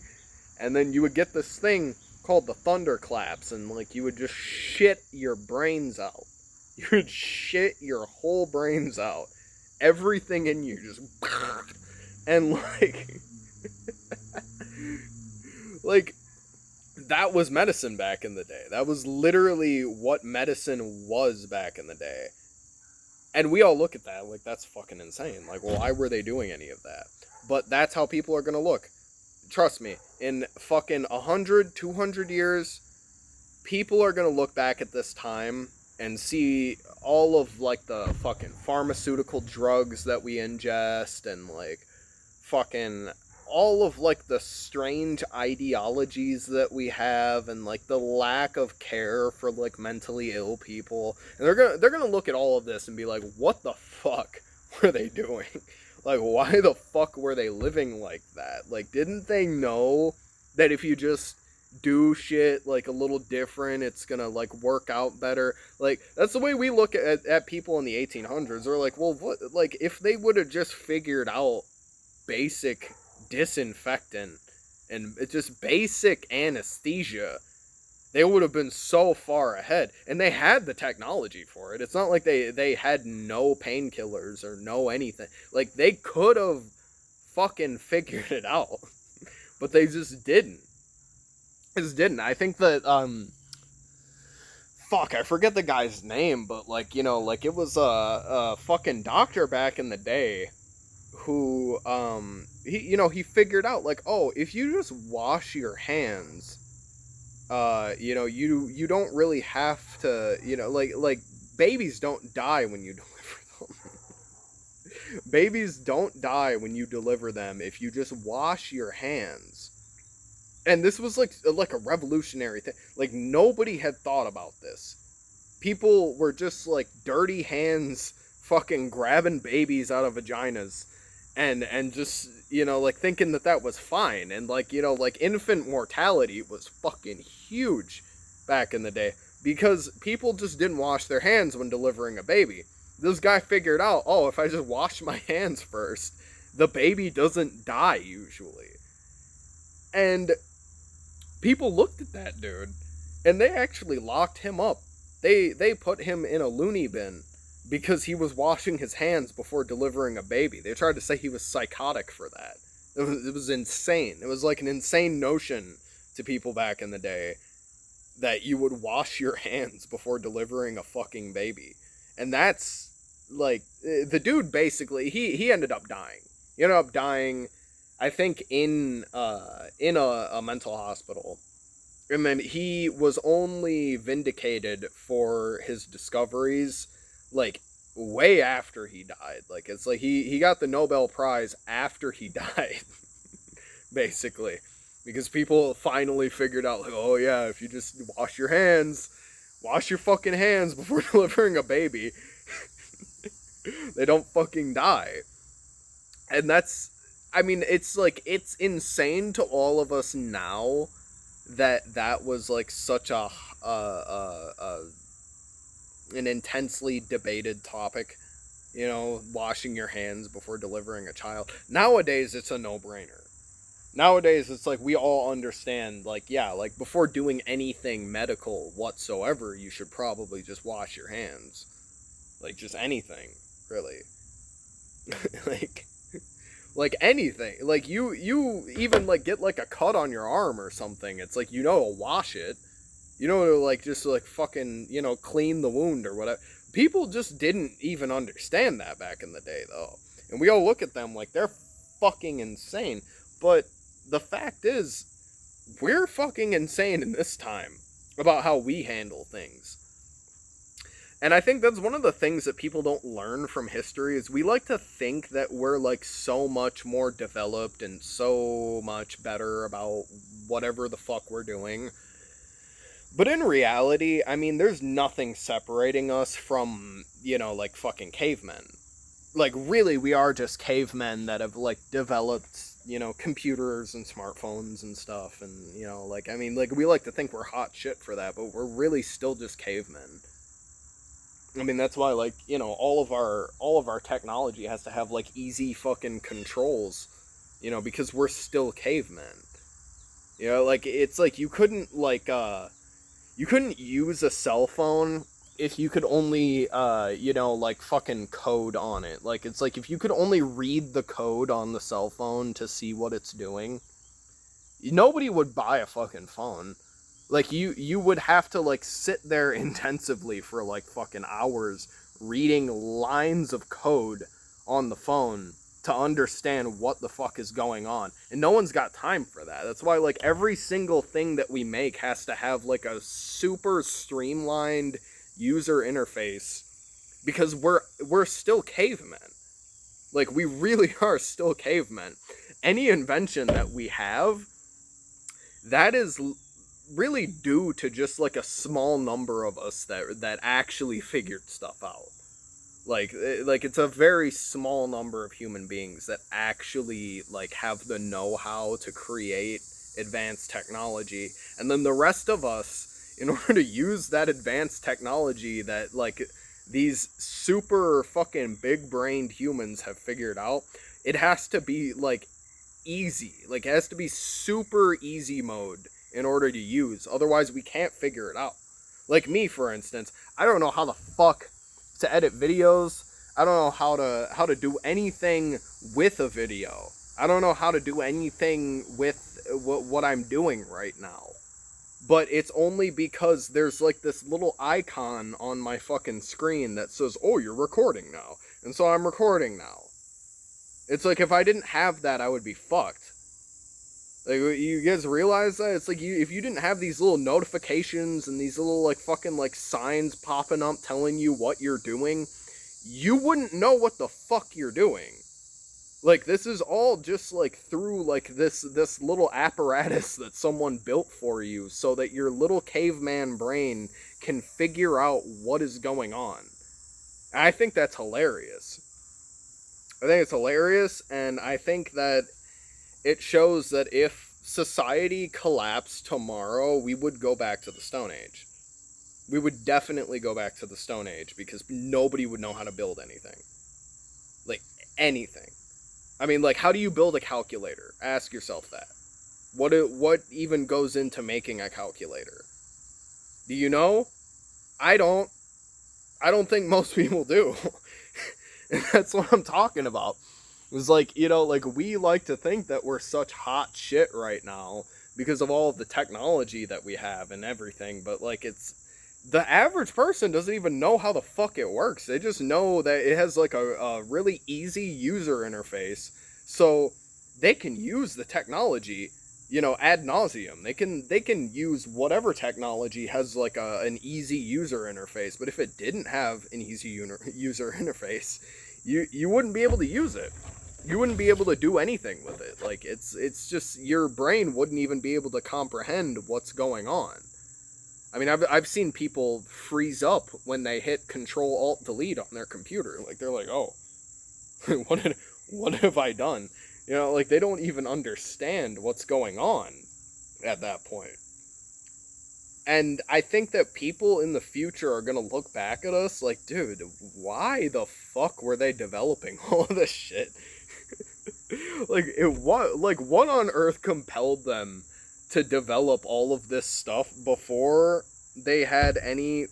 and then you would get this thing called the thunderclaps, and like you would just shit your brains out. You would shit your whole brains out. Everything in you just and like like that was medicine back in the day. That was literally what medicine was back in the day. And we all look at that like, that's fucking insane. Like, well, why were they doing any of that? But that's how people are gonna look. Trust me, in fucking 100, 200 years, people are gonna look back at this time and see all of like the fucking pharmaceutical drugs that we ingest, and like fucking all of like the strange ideologies that we have, and like the lack of care for like mentally ill people. And they're gonna look at all of this and be like, what the fuck were they doing? Like, why the fuck were they living like that? Like, didn't they know that if you just do shit like a little different. It's gonna like work out better. Like that's the way we look at people in the 1800s. They're like, well, what? Like if they would have just figured out basic disinfectant and just basic anesthesia, they would have been so far ahead, and they had the technology for it. It's not like they had no painkillers or no anything. Like they could have fucking figured it out, but they just didn't. Just didn't. I think that fuck, I forget the guy's name, but like, like it was a fucking doctor back in the day who he figured out like, oh, if you just wash your hands, you don't really have to, like babies don't die when you deliver them. Babies don't die when you deliver them if you just wash your hands. And this was like a revolutionary thing. Like nobody had thought about this. People were just like dirty hands fucking grabbing babies out of vaginas and just, like thinking that was fine. And like, like infant mortality was fucking huge back in the day because people just didn't wash their hands when delivering a baby. This guy figured out, oh, if I just wash my hands first, the baby doesn't die usually. And people looked at that dude and they actually locked him up. They put him in a loony bin because he was washing his hands before delivering a baby. They tried to say he was psychotic for that. It was insane. It was like an insane notion to people back in the day that you would wash your hands before delivering a fucking baby. And that's like the dude basically he ended up dying. He ended up dying, I think, in a mental hospital. And then he was only vindicated for his discoveries like way after he died. Like it's like he got the Nobel Prize after he died. Basically. Because people finally figured out like, oh yeah, if you just wash your fucking hands before delivering a baby, they don't fucking die. And that's, I mean, it's like, it's insane to all of us now that was like such an intensely debated topic, washing your hands before delivering a child. Nowadays, it's a no-brainer. Nowadays, it's like we all understand, like, yeah, like before doing anything medical whatsoever, you should probably just wash your hands. Like, just anything, really. like anything. Like, you even, like, get, like, a cut on your arm or something. It's like, to wash it. To, like, just, like, fucking, clean the wound or whatever. People just didn't even understand that back in the day, though. And we all look at them like they're fucking insane. But the fact is, we're fucking insane in this time about how we handle things. And I think that's one of the things that people don't learn from history is we like to think that we're like so much more developed and so much better about whatever the fuck we're doing. But in reality, I mean, there's nothing separating us from, like fucking cavemen. Like, really, we are just cavemen that have, like, developed, computers and smartphones and stuff. And, like, I mean, like, we like to think we're hot shit for that, but we're really still just cavemen. I mean, that's why, like, all of our technology has to have, like, easy fucking controls, because we're still cavemen. Like, it's like you couldn't use a cell phone if you could only, like, fucking code on it. Like, it's like, if you could only read the code on the cell phone to see what it's doing, nobody would buy a fucking phone. Like, you would have to, like, sit there intensively for, like, fucking hours reading lines of code on the phone to understand what the fuck is going on. And no one's got time for that. That's why, like, every single thing that we make has to have, like, a super streamlined user interface, because we're still cavemen. Like, we really are still cavemen. Any invention that we have, that is really due to just like a small number of us that actually figured stuff out. Like it's a very small number of human beings that actually like have the know-how to create advanced technology, and then the rest of us, in order to use that advanced technology that like these super fucking big brained humans have figured out, it has to be like easy. Like, it has to be super easy mode in order to use. Otherwise, we can't figure it out. Like me, for instance, I don't know how the fuck to edit videos. I don't know how to do anything with a video. I don't know how to do anything with what I'm doing right now. But it's only because there's like this little icon on my fucking screen that says, "Oh, you're recording now." And so I'm recording now. It's like if I didn't have that, I would be fucked. Like, you guys realize that? It's like if you didn't have these little notifications and these little like fucking like signs popping up telling you what you're doing, you wouldn't know what the fuck you're doing. Like, this is all just like through like this little apparatus that someone built for you so that your little caveman brain can figure out what is going on. And I think that's hilarious. I think it's hilarious, and I think that it shows that if society collapsed tomorrow, we would go back to the Stone Age. We would definitely go back to the Stone Age because nobody would know how to build anything. Like, anything. I mean, like, how do you build a calculator? Ask yourself that. What even goes into making a calculator? Do you know? I don't. I don't think most people do. And that's what I'm talking about. It's like, you know, like, we like to think that we're such hot shit right now because of all of the technology that we have and everything, but, like, it's... The average person doesn't even know how the fuck it works. They just know that it has, like, a really easy user interface, so they can use the technology, you know, ad nauseum. They can use whatever technology has, like, an easy user interface, but if it didn't have an easy user interface, you wouldn't be able to use it. You wouldn't be able to do anything with it. Like, it's just, your brain wouldn't even be able to comprehend what's going on. I mean, I've seen people freeze up when they hit Control-Alt-Delete on their computer. Like, they're like, oh, what have I done? You know, like, they don't even understand what's going on at that point. And I think that people in the future are going to look back at us like, dude, why the fuck were they developing all of this shit? What on earth compelled them to develop all of this stuff before they had any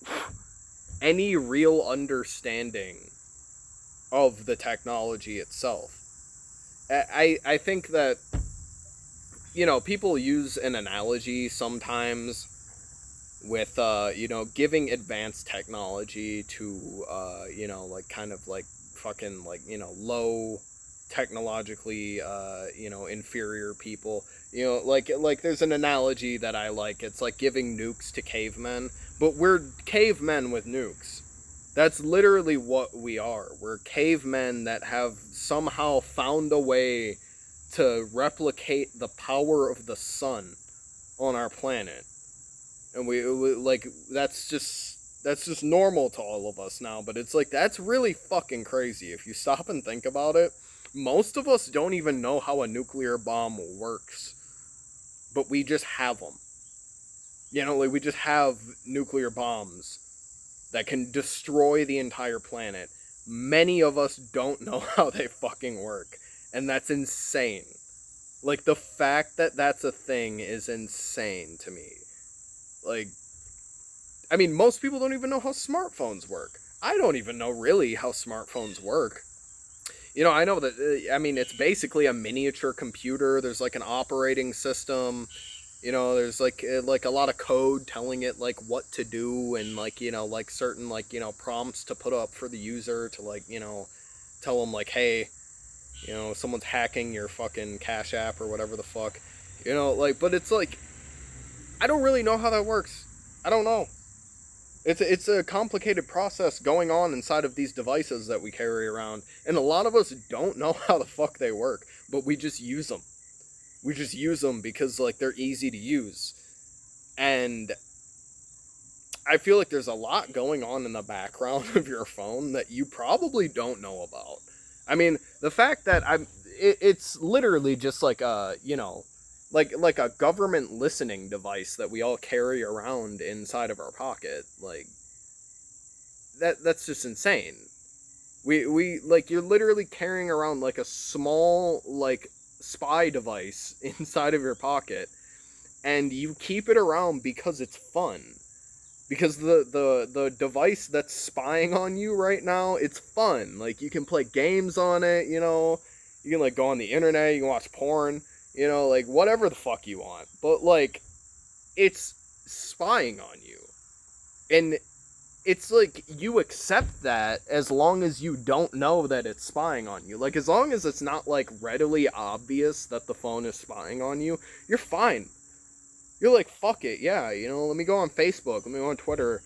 real understanding of the technology itself? I think that, you know, people use an analogy sometimes with, you know, giving advanced technology to, you know, like, kind of like fucking, like, you know, low technologically, you know, inferior people. You know, like there's an analogy that I like. It's like giving nukes to cavemen, but we're cavemen with nukes. That's literally what we are. We're cavemen that have somehow found a way to replicate the power of the sun on our planet. And we like, that's just normal to all of us now, but it's like, that's really fucking crazy if you stop and think about it. Most of us don't even know how a nuclear bomb works, but we just have them. You know, like, we just have nuclear bombs that can destroy the entire planet. Many of us don't know how they fucking work, and that's insane. Like, the fact that that's a thing is insane to me. Like, I mean, most people don't even know how smartphones work. I don't even know really how smartphones work. You know, I know that, I mean, it's basically a miniature computer. There's, like, an operating system. You know, there's, like a lot of code telling it, like, what to do and, like, you know, like, certain, like, you know, prompts to put up for the user to, like, you know, tell them, like, hey, you know, someone's hacking your fucking Cash App or whatever the fuck. You know, like, but it's, like, I don't really know how that works. I don't know. It's a complicated process going on inside of these devices that we carry around, and a lot of us don't know how the fuck they work, but we just use them. We just use them because, like, they're easy to use. And I feel like there's a lot going on in the background of your phone that you probably don't know about. I mean, the fact that it's literally just like a, you know, like a government listening device that we all carry around inside of our pocket. Like that's just insane. We like, you're literally carrying around like a small like spy device inside of your pocket, and you keep it around because it's fun. Because the device that's spying on you right now, it's fun. Like, you can play games on it, you know. You can like go on the internet, you can watch porn, you know, like whatever the fuck you want. But like, it's spying on you. And it's like, you accept that as long as you don't know that it's spying on you. Like, as long as it's not like readily obvious that the phone is spying on you, you're fine. You're like, fuck it, yeah, you know, let me go on Facebook, let me go on Twitter,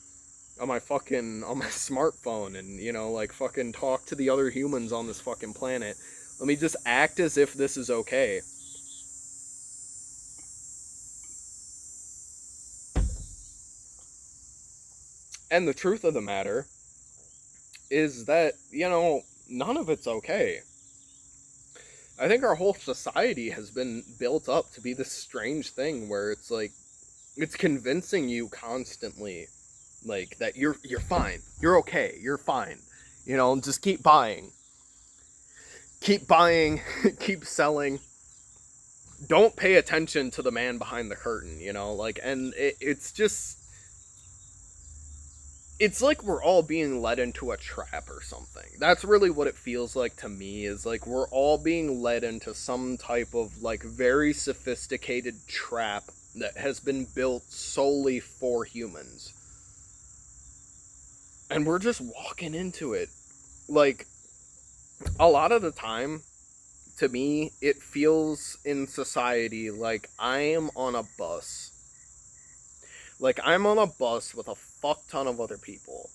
on my smartphone, and, you know, like, fucking talk to the other humans on this fucking planet. Let me just act as if this is okay. And the truth of the matter is that, you know, none of it's okay. I think our whole society has been built up to be this strange thing where it's like, it's convincing you constantly, like, that you're fine, you're okay, you're fine, you know, just keep buying, keep selling. Don't pay attention to the man behind the curtain, you know, like, and it's just, it's like we're all being led into a trap or something. That's really what it feels like to me, is like we're all being led into some type of like very sophisticated trap that has been built solely for humans. And we're just walking into it. Like, a lot of the time, to me, it feels in society like I am on a bus. Like, I'm on a bus with a fuck ton of other people.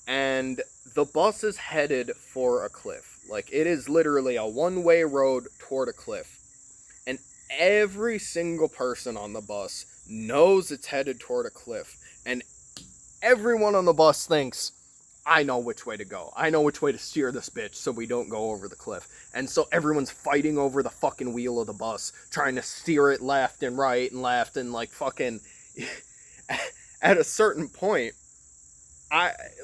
And the bus is headed for a cliff. Like, it is literally a one-way road toward a cliff. And every single person on the bus knows it's headed toward a cliff. And everyone on the bus thinks, I know which way to go. I know which way to steer this bitch so we don't go over the cliff. And so everyone's fighting over the fucking wheel of the bus, trying to steer it left and right and left, and like fucking at a certain point,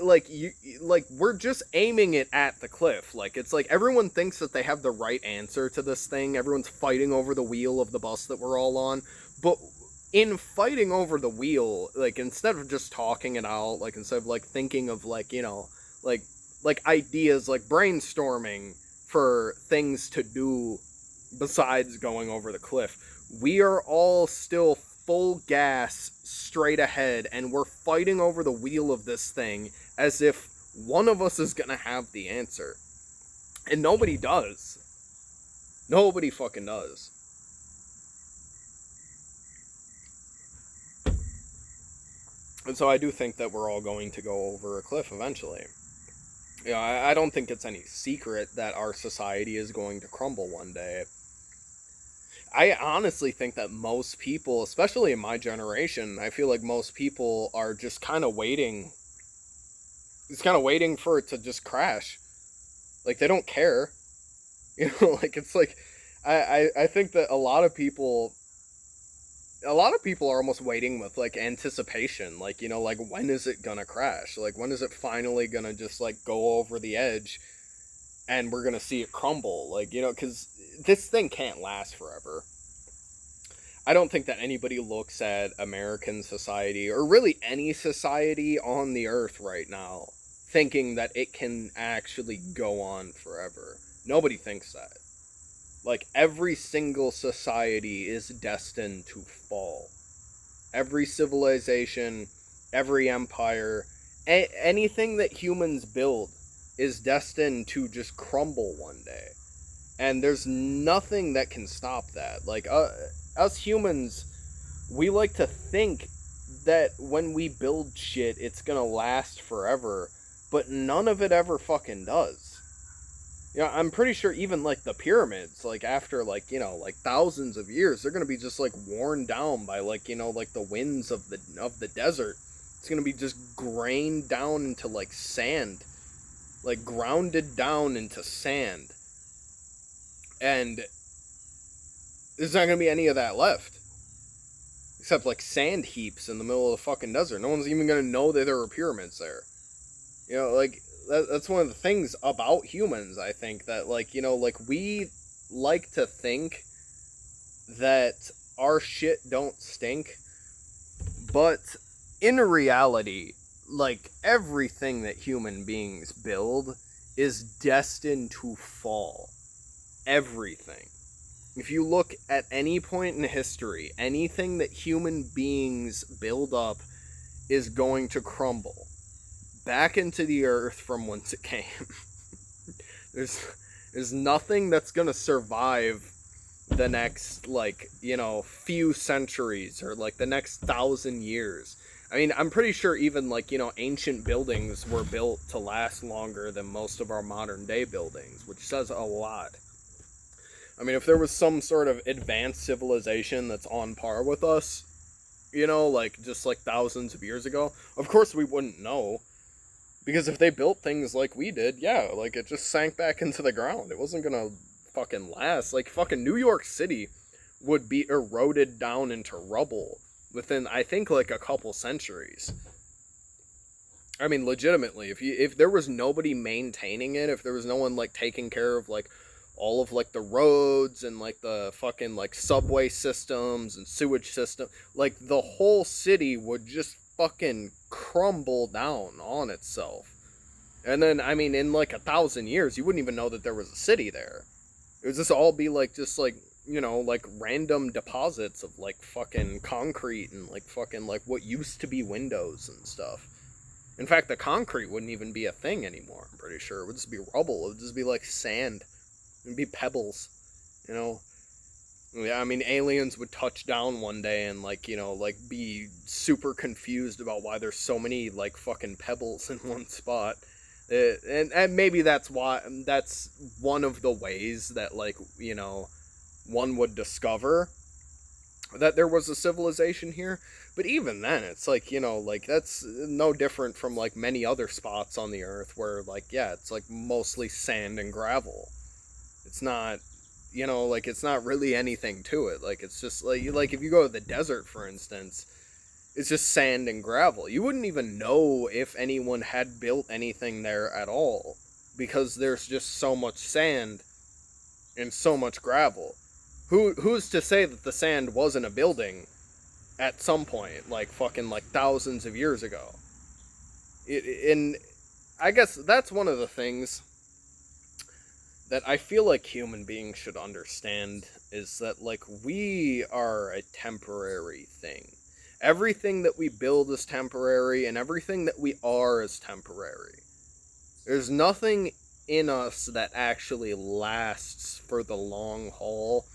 we're just aiming it at the cliff. Like, it's like everyone thinks that they have the right answer to this thing. Everyone's fighting over the wheel of the bus that we're all on. But in fighting over the wheel, like, instead of just talking it out, like, instead of like thinking of like, you know, like ideas, like brainstorming for things to do besides going over the cliff, we are all still full gas straight ahead, and we're fighting over the wheel of this thing as if one of us is gonna have the answer. And nobody does. Nobody fucking does. And so I do think that we're all going to go over a cliff eventually. You know, I don't think it's any secret that our society is going to crumble one day. I honestly think that most people, especially in my generation, I feel like most people are just kind of waiting. It's kind of waiting for it to just crash. Like, they don't care. You know, like, it's like, I think that a lot of people are almost waiting with, like, anticipation. Like, you know, like, when is it gonna crash? Like, when is it finally gonna just, like, go over the edge and we're gonna see it crumble? Like, you know, because this thing can't last forever. I don't think that anybody looks at American society, or really any society on the earth right now, thinking that it can actually go on forever. Nobody thinks that. Like, every single society is destined to fall. Every civilization, every empire, anything that humans build is destined to just crumble one day. And there's nothing that can stop that. Like, us humans, we like to think that when we build shit, it's gonna last forever, but none of it ever fucking does. You know, I'm pretty sure even, like, the pyramids, like, after, like, you know, like, thousands of years, they're gonna be just, like, worn down by, like, you know, like, the winds of the desert. It's gonna be just grained down into, like, sand. Like, grounded down into sand. And There's not gonna be any of that left. Except, like, sand heaps in the middle of the fucking desert. No one's even gonna know that there were pyramids there. You know, like, that's one of the things about humans, I think, that, like, you know, like, we like to think that our shit don't stink, but in reality, like, everything that human beings build is destined to fall. Everything. If you look at any point in history, anything that human beings build up is going to crumble back into the earth from whence it came. there's nothing that's going to survive the next, like, you know, few centuries, or like the next 1,000 years. I mean, I'm pretty sure even, like, you know, ancient buildings were built to last longer than most of our modern day buildings, which says a lot. I mean, if there was some sort of advanced civilization that's on par with us, you know, like, just like thousands of years ago, of course we wouldn't know. Because if they built things like we did, yeah, like, it just sank back into the ground. It wasn't gonna fucking last. Like, fucking New York City would be eroded down into rubble within, I think, like, a couple centuries. I mean, legitimately, if there was nobody maintaining it, if there was no one, like, taking care of, like, all of, like, the roads and, like, the fucking, like, subway systems and sewage system, like, the whole city would just fucking crumble down on itself. And then, I mean, in, like, 1,000 years, you wouldn't even know that there was a city there. It would just all be, like, just, like, you know, like, random deposits of, like, fucking concrete and, like, fucking, like, what used to be windows and stuff. In fact, the concrete wouldn't even be a thing anymore, I'm pretty sure. It would just be rubble. It would just be, like, sand. It'd be pebbles, you know? Yeah, I mean, aliens would touch down one day and, like, you know, like, be super confused about why there's so many, like, fucking pebbles in one spot. And maybe that's one of the ways that, like, you know, one would discover that there was a civilization here. But even then, it's like, you know, like, that's no different from, like, many other spots on the earth where, like, yeah, it's, like, mostly sand and gravel. It's not, you know, like, it's not really anything to it. Like, it's just, like if you go to the desert, for instance, it's just sand and gravel. You wouldn't even know if anyone had built anything there at all, because there's just so much sand and so much gravel. Who's to say that the sand wasn't a building at some point, like, fucking, like, thousands of years ago? And I guess that's one of the things that I feel like human beings should understand, is that, like, we are a temporary thing. Everything that we build is temporary, and everything that we are is temporary. There's nothing in us that actually lasts for the long haul,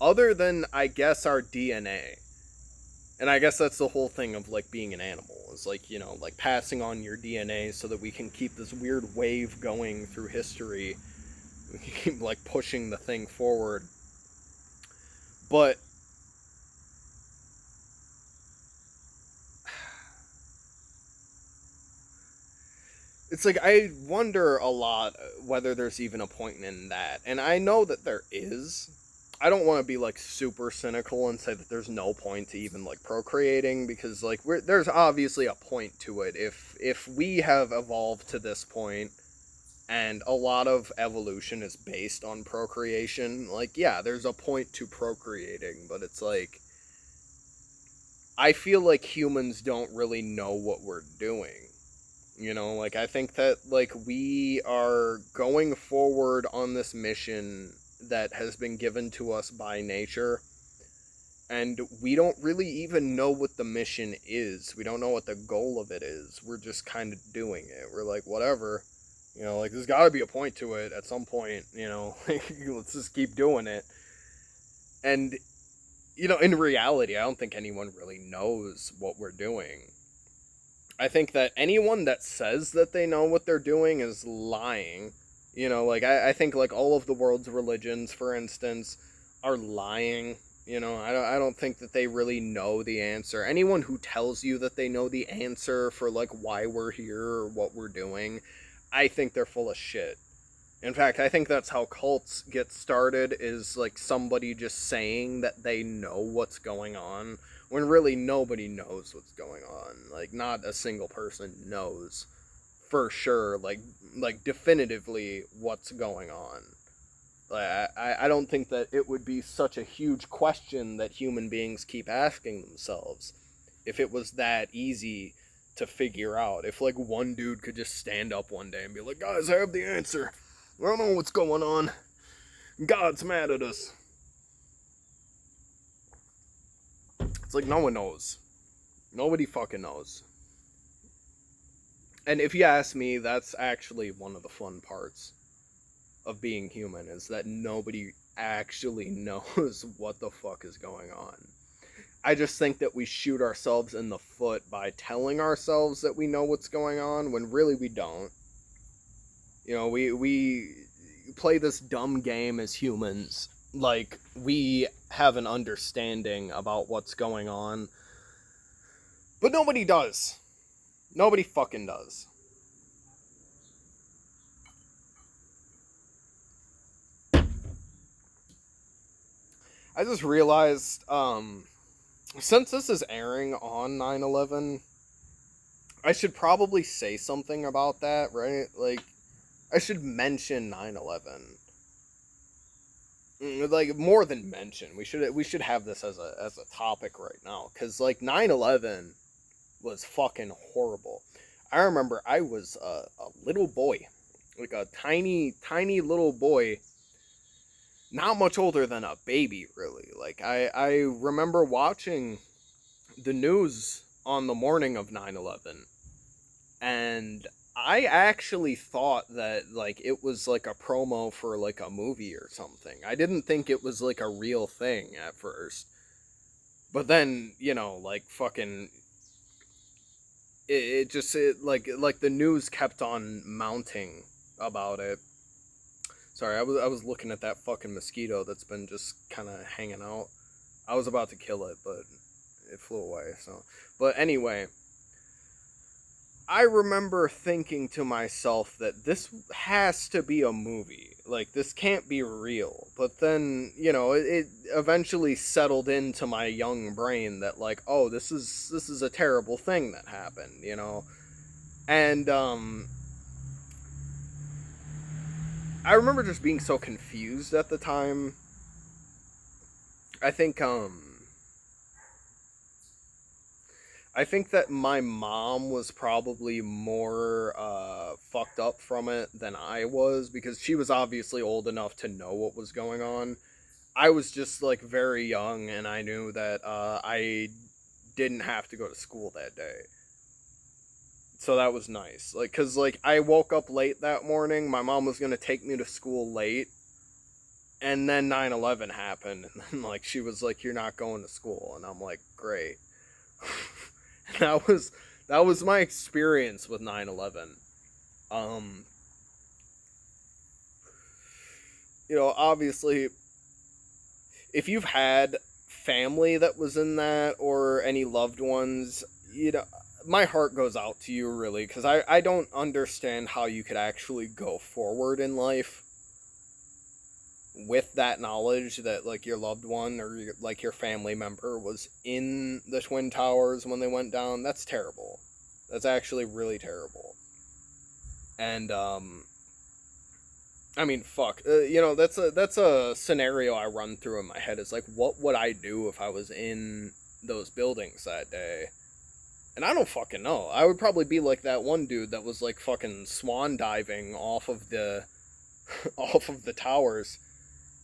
other than, I guess, our DNA. And I guess that's the whole thing of, like, being an animal. Is, like, you know, like, passing on your DNA so that we can keep this weird wave going through history. We can keep, like, pushing the thing forward. But it's like, I wonder a lot whether there's even a point in that. And I know that there is. I don't want to be, like, super cynical and say that there's no point to even, like, procreating, because, like, there's obviously a point to it. If we have evolved to this point, and a lot of evolution is based on procreation, like, yeah, there's a point to procreating, but it's like, I feel like humans don't really know what we're doing. You know, like, I think that, like, we are going forward on this mission that has been given to us by nature, and we don't really even know what the mission is. We don't know what the goal of it is. We're just kind of doing it. We're like, whatever. You know, like, there's got to be a point to it at some point, you know. Let's just keep doing it. And, you know, in reality, I don't think anyone really knows what we're doing. I think that anyone that says that they know what they're doing is lying. You know, like, I think, like, all of the world's religions, for instance, are lying. You know, I don't think that they really know the answer. Anyone who tells you that they know the answer for, like, why we're here or what we're doing, I think they're full of shit. In fact, I think that's how cults get started, is like somebody just saying that they know what's going on when really nobody knows what's going on. Like not a single person knows for sure, like definitively what's going on. Like, I don't think that it would be such a huge question that human beings keep asking themselves if it was that easy to figure out. If like one dude could just stand up one day and be like, guys, I have the answer. I don't know what's going on. God's mad at us. It's like no one knows. Nobody fucking knows. And if you ask me, that's actually one of the fun parts of being human, is that nobody actually knows what the fuck is going on. I just think that we shoot ourselves in the foot by telling ourselves that we know what's going on when really we don't. You know, we play this dumb game as humans, like we have an understanding about what's going on, but nobody does. Nobody fucking does. I just realized, since this is airing on 9/11, I should probably say something about that, right? Like, I should mention 9/11. Like, more than mention. We should have this as a topic right now, cuz like 9/11 was fucking horrible. I remember I was a little boy, like a tiny little boy, not much older than a baby, really. Like I remember watching the news on the morning of 9/11, and I actually thought that like it was like a promo for like a movie or something. I didn't think it was like a real thing at first. But then, like fucking it just like the news kept on mounting about it. Sorry, I was looking at that fucking mosquito that's been just kind of hanging out. I was about to kill it, but it flew away. So, but anyway, I remember thinking to myself that this has to be a movie. Like, this can't be real. But then, it eventually settled into my young brain that, like, oh, this is a terrible thing that happened, And, I remember just being so confused at the time. I think, I think that my mom was probably more fucked up from it than I was, because she was obviously old enough to know what was going on. I was just like very young, and I knew that I didn't have to go to school that day. So that was nice. Like, cuz like I woke up late that morning, my mom was going to take me to school late, and then 9/11 happened, and then like she was like, "You're not going to school." And I'm like, "Great." that was my experience with 9/11. Um, obviously, if you've had family that was in that, or any loved ones, my heart goes out to you, really, because I don't understand how you could actually go forward in life with that knowledge that like your loved one or like your family member was in the Twin Towers when they went down. That's terrible. That's actually really terrible. And I mean, fuck. That's a scenario I run through in my head. Is like, what would I do if I was in those buildings that day? And I don't fucking know. I would probably be like that one dude that was like fucking swan diving off of the off of the towers,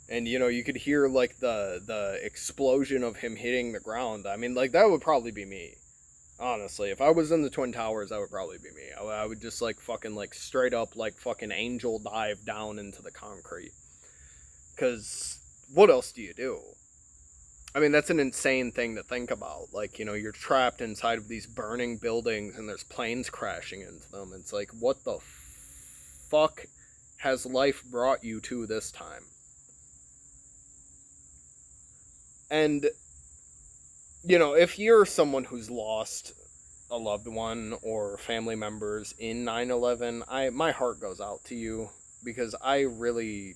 and you could hear like the explosion of him hitting the ground. I mean, like, that would probably be me. Honestly, if I was in the Twin Towers, that would probably be me. I would just like fucking like straight up like fucking angel dive down into the concrete. Cause what else do you do? I mean, that's an insane thing to think about. Like, you're trapped inside of these burning buildings and there's planes crashing into them. It's like, what the fuck has life brought you to this time? And, if you're someone who's lost a loved one or family members in 9/11, my heart goes out to you. because I really,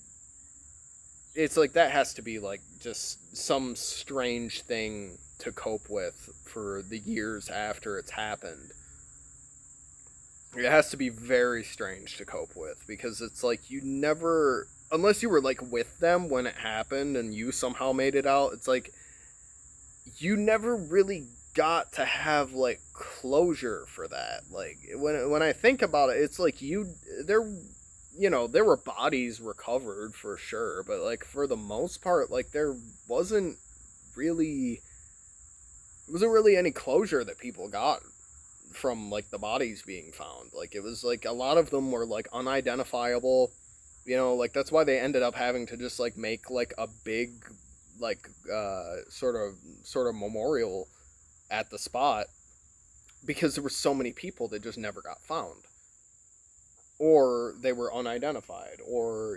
it's like that has to be like just some strange thing to cope with for the years after it's happened. It has to be very strange to cope with because it's like you never, unless you were like with them when it happened and you somehow made it out, it's like you never really got to have like closure for that. Like when I think about it, it's like there, there were bodies recovered for sure, but like for the most part, like there wasn't really wasn't really any closure that people got from like the bodies being found. Like it was like a lot of them were like unidentifiable. Like that's why they ended up having to just like make like a big like sort of memorial at the spot because there were so many people that just never got found, or they were unidentified, or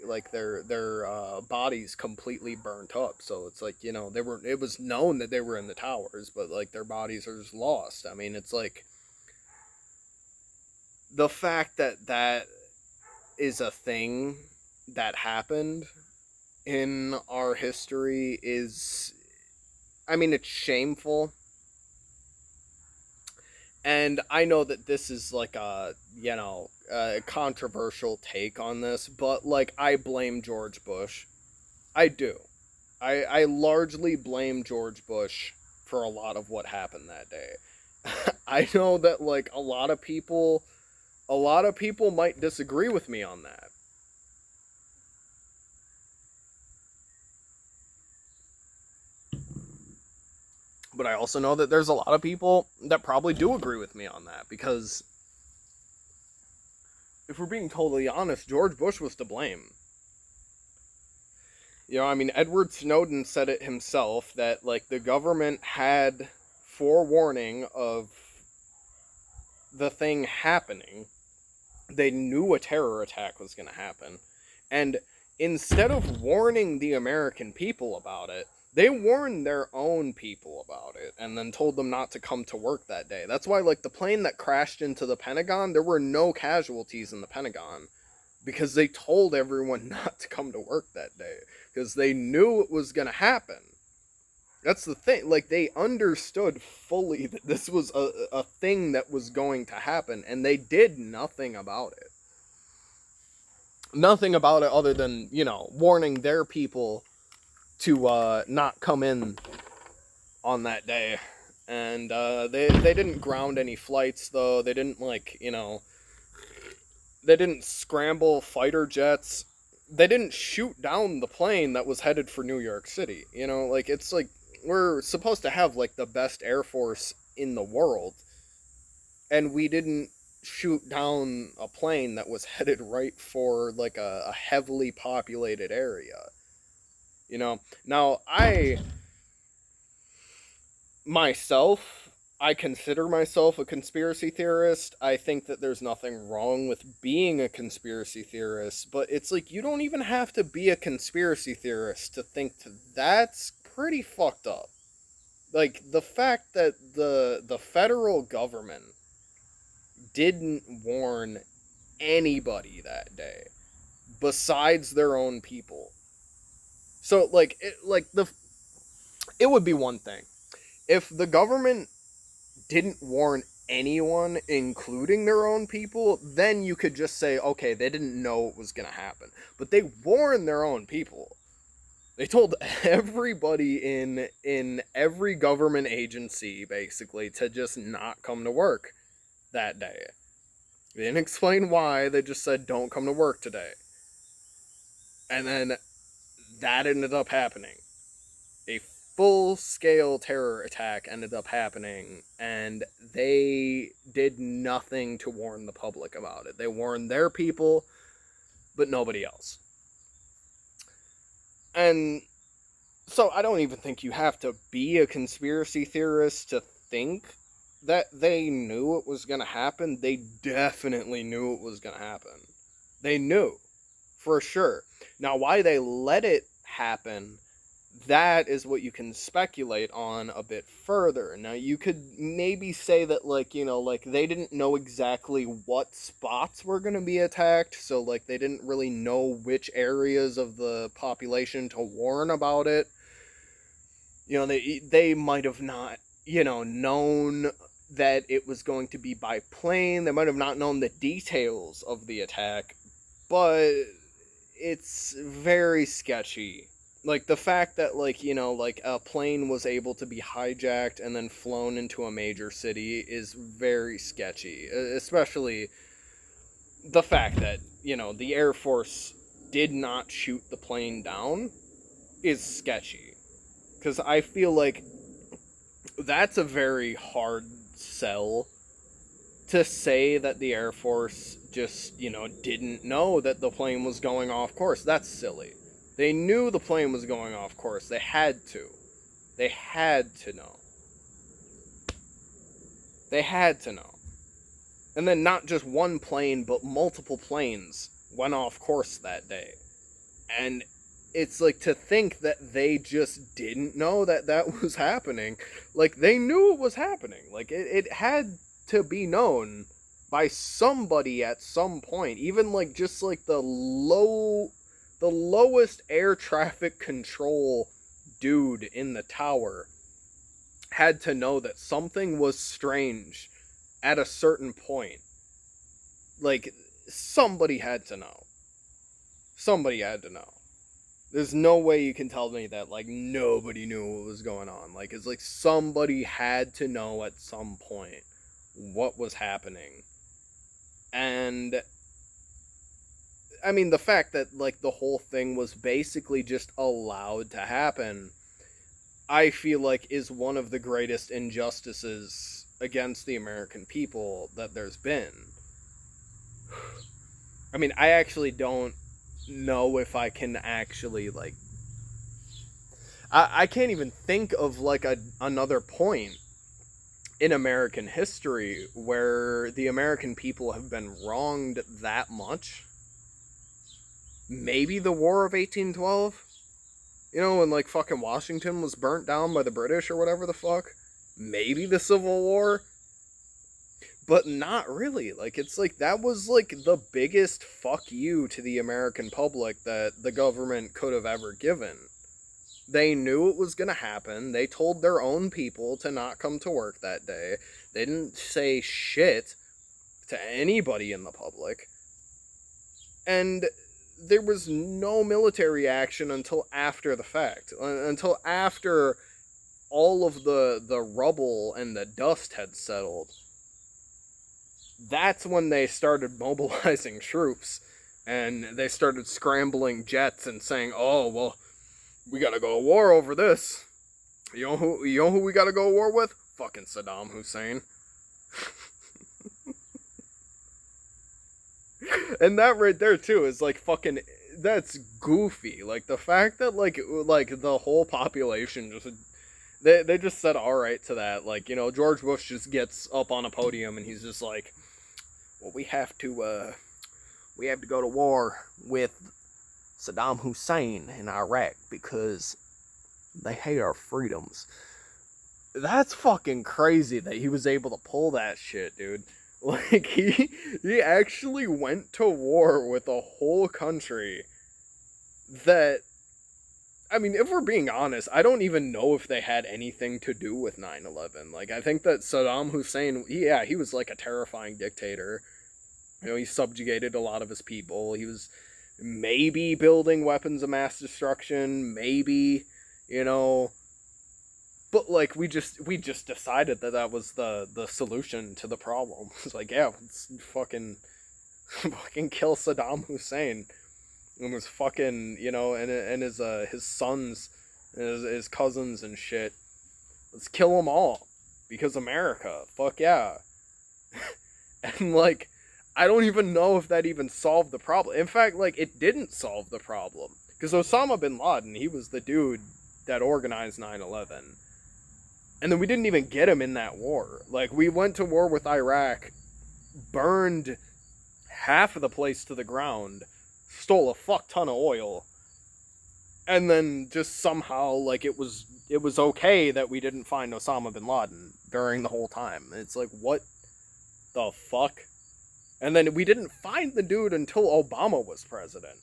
like their bodies completely burnt up. So it's like it was known that they were in the towers, but like their bodies are just lost. I mean, it's like the fact that that is a thing that happened in our history is, I mean, it's shameful. And I know that this is like a controversial take on this, but like I blame George Bush. I do. I largely blame George Bush for a lot of what happened that day. I know that like a lot of people might disagree with me on that. But I also know that there's a lot of people that probably do agree with me on that, because if we're being totally honest, George Bush was to blame. I mean, Edward Snowden said it himself that like the government had forewarning of the thing happening. They knew a terror attack was going to happen. And instead of warning the American people about it, they warned their own people about it and then told them not to come to work that day. That's why, like, the plane that crashed into the Pentagon, there were no casualties in the Pentagon because they told everyone not to come to work that day because they knew it was going to happen. That's the thing. Like, they understood fully that this was a thing that was going to happen, and they did nothing about it. Nothing about it other than, warning their people to not come in on that day. And they didn't ground any flights, though. They didn't, they didn't scramble fighter jets. They didn't shoot down the plane that was headed for New York City. It's like we're supposed to have, like, the best Air Force in the world. And we didn't shoot down a plane that was headed right for, like, a heavily populated area. Now, I consider myself a conspiracy theorist. I think that there's nothing wrong with being a conspiracy theorist, but it's like you don't even have to be a conspiracy theorist to think that's pretty fucked up. Like, the fact that the federal government didn't warn anybody that day besides their own people. So, it would be one thing if the government didn't warn anyone, including their own people. Then you could just say, okay, they didn't know it was going to happen. But they warned their own people. They told everybody in every government agency, basically, to just not come to work that day. They didn't explain why. They just said, don't come to work today. And then that ended up happening. A full-scale terror attack ended up happening, and they did nothing to warn the public about it. They warned their people, but nobody else. And so I don't even think you have to be a conspiracy theorist to think that they knew it was going to happen. They definitely knew it was going to happen. They knew, for sure. Now, why they let it happen, that is what you can speculate on a bit further. Now, you could maybe say that, like, like, they didn't know exactly what spots were going to be attacked, so, like, they didn't really know which areas of the population to warn about it. They might have not, known that it was going to be by plane. They might have not known the details of the attack, but it's very sketchy. Like, the fact that, like, like, a plane was able to be hijacked and then flown into a major city is very sketchy. Especially the fact that, the Air Force did not shoot the plane down is sketchy. Because I feel like that's a very hard sell to say that the Air Force just, didn't know that the plane was going off course. That's silly. They knew the plane was going off course. They had to. They had to know. They had to know. And then not just one plane, but multiple planes went off course that day. And it's like, to think that they just didn't know that that was happening. Like, they knew it was happening. Like, it had to be known by somebody at some point. Even, like, just, like, the lowest air traffic control dude in the tower had to know that something was strange at a certain point. Like, somebody had to know. Somebody had to know. There's no way you can tell me that, like, nobody knew what was going on. Like, it's like somebody had to know at some point what was happening. And I mean, the fact that, like, the whole thing was basically just allowed to happen, I feel like is one of the greatest injustices against the American people that there's been. I mean, I actually don't know if I can actually, like, I can't even think of, like, another point in American history where the American people have been wronged that much. Maybe the War of 1812? When, like, fucking Washington was burnt down by the British or whatever the fuck? Maybe the Civil War? But not really. Like, it's like, that was, like, the biggest fuck you to the American public that the government could have ever given. They knew it was gonna happen. They told their own people to not come to work that day. They didn't say shit to anybody in the public. And there was no military action until after the fact. Until after all of the rubble and the dust had settled. That's when they started mobilizing troops. And they started scrambling jets and saying, oh, well, we gotta go to war over this. You know who we gotta go to war with? Fucking Saddam Hussein. And that right there too is like fucking, that's goofy. Like, the fact that like the whole population just, they just said alright to that. Like, George Bush just gets up on a podium and he's just like, well, we have to go to war with Saddam Hussein in Iraq because they hate our freedoms. That's fucking crazy that he was able to pull that shit, dude. Like, he actually went to war with a whole country that, I mean, if we're being honest, I don't even know if they had anything to do with 9/11. Like, I think that Saddam Hussein, he was like a terrifying dictator. He subjugated a lot of his people. He was maybe building weapons of mass destruction, maybe, but like we just decided that was the solution to the problem. It's like, yeah, let's fucking kill Saddam Hussein and his fucking, and his sons and his cousins and shit. Let's kill them all because America. Fuck yeah. And like, I don't even know if that even solved the problem. In fact, like, it didn't solve the problem. Because Osama bin Laden, he was the dude that organized 9/11. And then we didn't even get him in that war. Like, we went to war with Iraq, burned half of the place to the ground, stole a fuck ton of oil, And then just somehow, like, it was okay that we didn't find Osama bin Laden during the whole time. It's like, what the fuck? And then we didn't find the dude until Obama was president.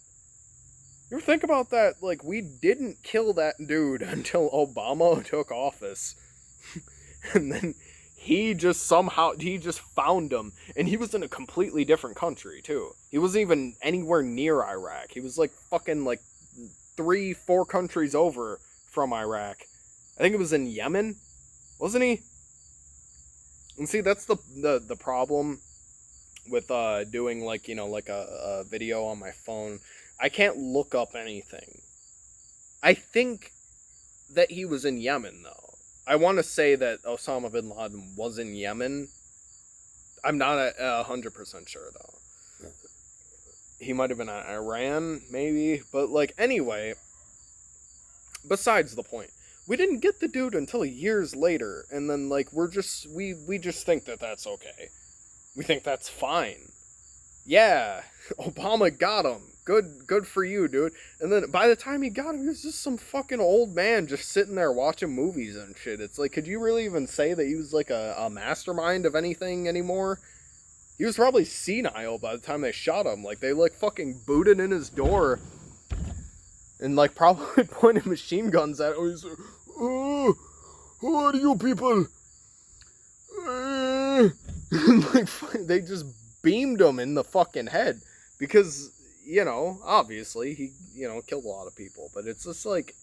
You ever think about that? Like, we didn't kill that dude until Obama took office. And then he just found him. And he was in a completely different country, too. He wasn't even anywhere near Iraq. He was, like, fucking, like, 3-4 countries over from Iraq. I think it was in Yemen, wasn't he? And see, that's the problem with doing, like, you know, like a video on my phone. I can't look up anything. I think that he was in Yemen, though. I want to say that Osama bin Laden was in Yemen. I'm not 100% sure, though. He might have been in Iran, maybe. But, like, anyway, besides the point. We didn't get the dude until years later. And then, like, we just think that that's okay. We think that's fine. Yeah, Obama got him. Good for you, dude. And then by the time he got him, he was just some fucking old man just sitting there watching movies and shit. It's like, could you really even say that he was like a mastermind of anything anymore? He was probably senile by the time they shot him. Like, they like fucking booted in his door and like probably pointed machine guns at him. He's like, oh, who are you people? Like, they just beamed him in the fucking head because, you know, obviously he, you know, killed a lot of people, but it's just like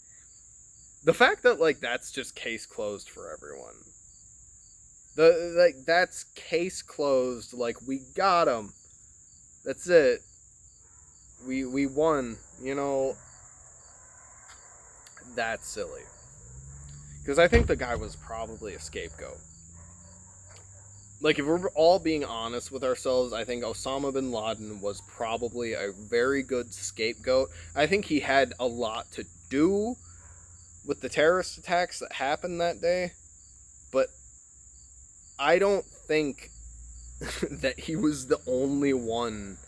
the fact that like that's just case closed for everyone. Like that's case closed. Like, we got him. That's it. We won. You know, that's silly. Because I think the guy was probably a scapegoat. Like, if we're all being honest with ourselves, I think Osama bin Laden was probably a very good scapegoat. I think he had a lot to do with the terrorist attacks that happened that day. But I don't think that he was the only one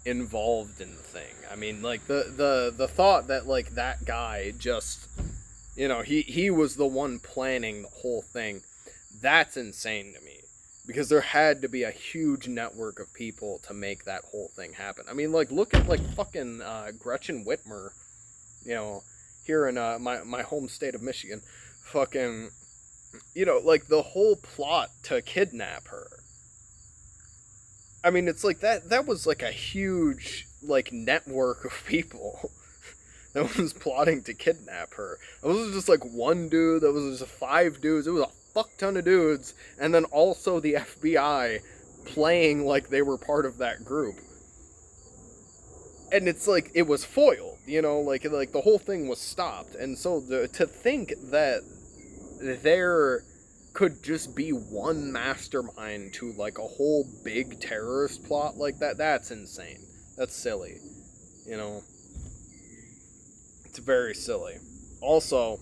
involved in the thing. I mean, like, the thought that, like, that guy just, you know, he was the one planning the whole thing, that's insane to me. Because there had to be a huge network of people to make that whole thing happen. I mean, like, look at, like, fucking Gretchen Whitmer, you know, here in my home state of Michigan. Fucking, you know, like, the whole plot to kidnap her. I mean, it's like that was, like, a huge, like, network of people that was plotting to kidnap her. It wasn't just, like, one dude. That was just 5 dudes. It was a fuck ton of dudes, and then also the FBI playing like they were part of that group. And it's like, it was foiled, you know, like the whole thing was stopped. And so to think that there could just be one mastermind to like a whole big terrorist plot like that, that's insane. That's silly, you know. It's very silly. Also,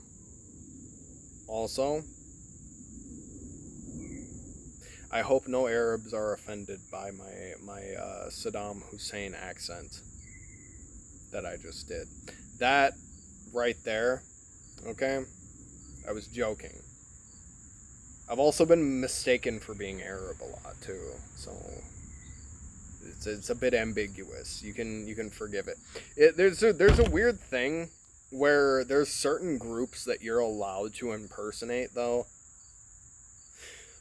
I hope no Arabs are offended by my Saddam Hussein accent that I just did. That right there, okay? I was joking. I've also been mistaken for being Arab a lot too, so it's a bit ambiguous. You can forgive it. There's a weird thing where there's certain groups that you're allowed to impersonate though.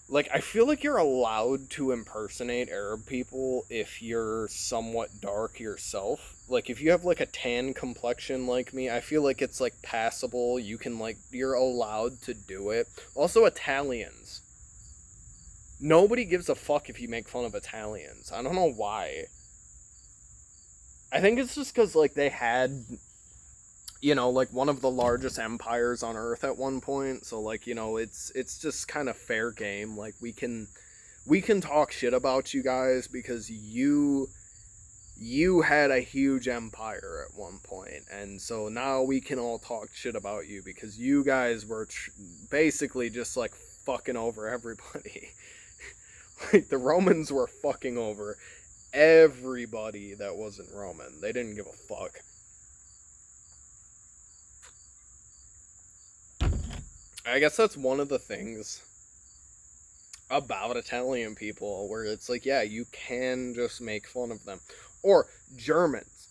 Like, I feel like you're allowed to impersonate Arab people if you're somewhat dark yourself. Like, if you have, like, a tan complexion like me, I feel like it's, like, passable. You can, like, you're allowed to do it. Also, Italians. Nobody gives a fuck if you make fun of Italians. I don't know why. I think it's just because, like, they had, you know, like, one of the largest empires on Earth at one point, so, like, you know, it's just kind of fair game. Like, we can talk shit about you guys because you had a huge empire at one point, and so now we can all talk shit about you because you guys were basically just, like, fucking over everybody. Like, the Romans were fucking over everybody that wasn't Roman. They didn't give a fuck. I guess that's one of the things about Italian people where it's like, yeah, you can just make fun of them. Or Germans.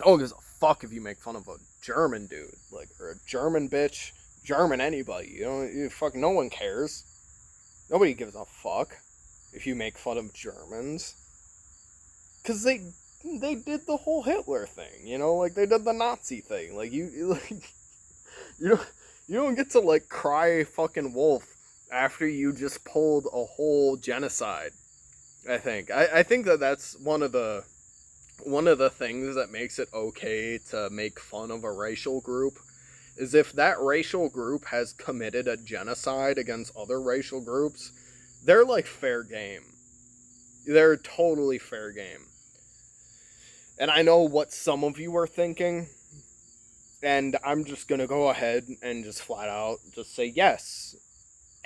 Oh, gives a fuck if you make fun of a German dude, like, or a German bitch, German anybody. Fuck, no one cares. Nobody gives a fuck if you make fun of Germans, because they did the whole Hitler thing, like they did the Nazi thing. Like you don't you don't get to like cry fucking wolf after you just pulled a whole genocide. I think that that's one of the things that makes it okay to make fun of a racial group is if that racial group has committed a genocide against other racial groups, they're like fair game. They're totally fair game. And I know what some of you are thinking, and I'm just gonna go ahead and just flat out just say yes.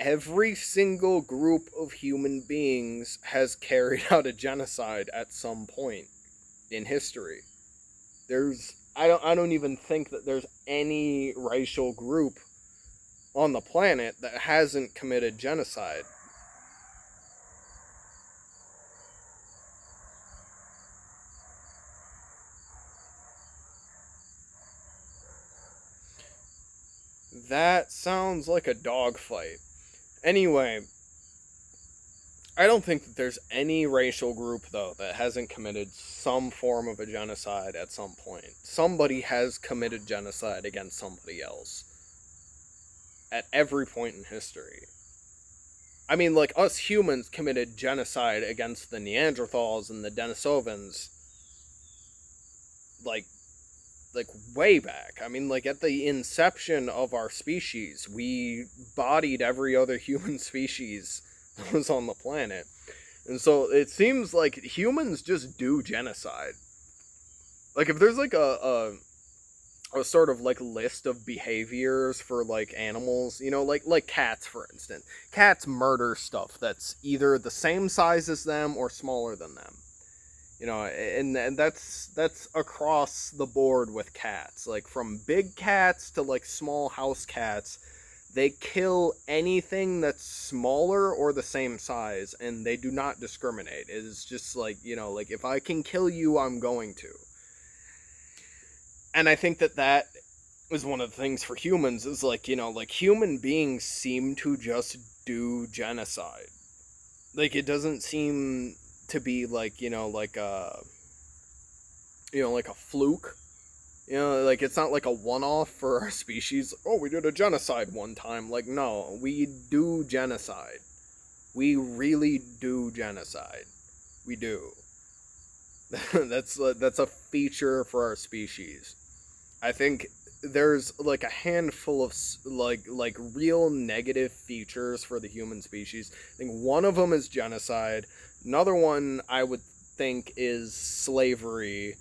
Every single group of human beings has carried out a genocide at some point in history. I don't even think that there's any racial group on the planet that hasn't committed genocide. That sounds like a dogfight. Anyway, I don't think that there's any racial group, though, that hasn't committed some form of a genocide at some point. Somebody has committed genocide against somebody else. At every point in history. I mean, like, us humans committed genocide against the Neanderthals and the Denisovans, like, way back. I mean, like, at the inception of our species, we bodied every other human species that was on the planet. And so it seems like humans just do genocide. Like, if there's like a sort of like list of behaviors for like animals, like cats, for instance. Cats murder stuff that's either the same size as them or smaller than them. And that's across the board with cats. Like, from big cats to like small house cats, they kill anything that's smaller or the same size, and they do not discriminate. It's just like, like, if I can kill you, I'm going to. And I think that is one of the things for humans is like, like, human beings seem to just do genocide. Like, it doesn't seem to be like, like a fluke. Like, it's not like a one-off for our species. Oh, we did a genocide one time. Like, no, we do genocide. We really do genocide. We do. That's a feature for our species. I think there's like a handful of like real negative features for the human species. I think one of them is genocide. Another one I would think is slavery.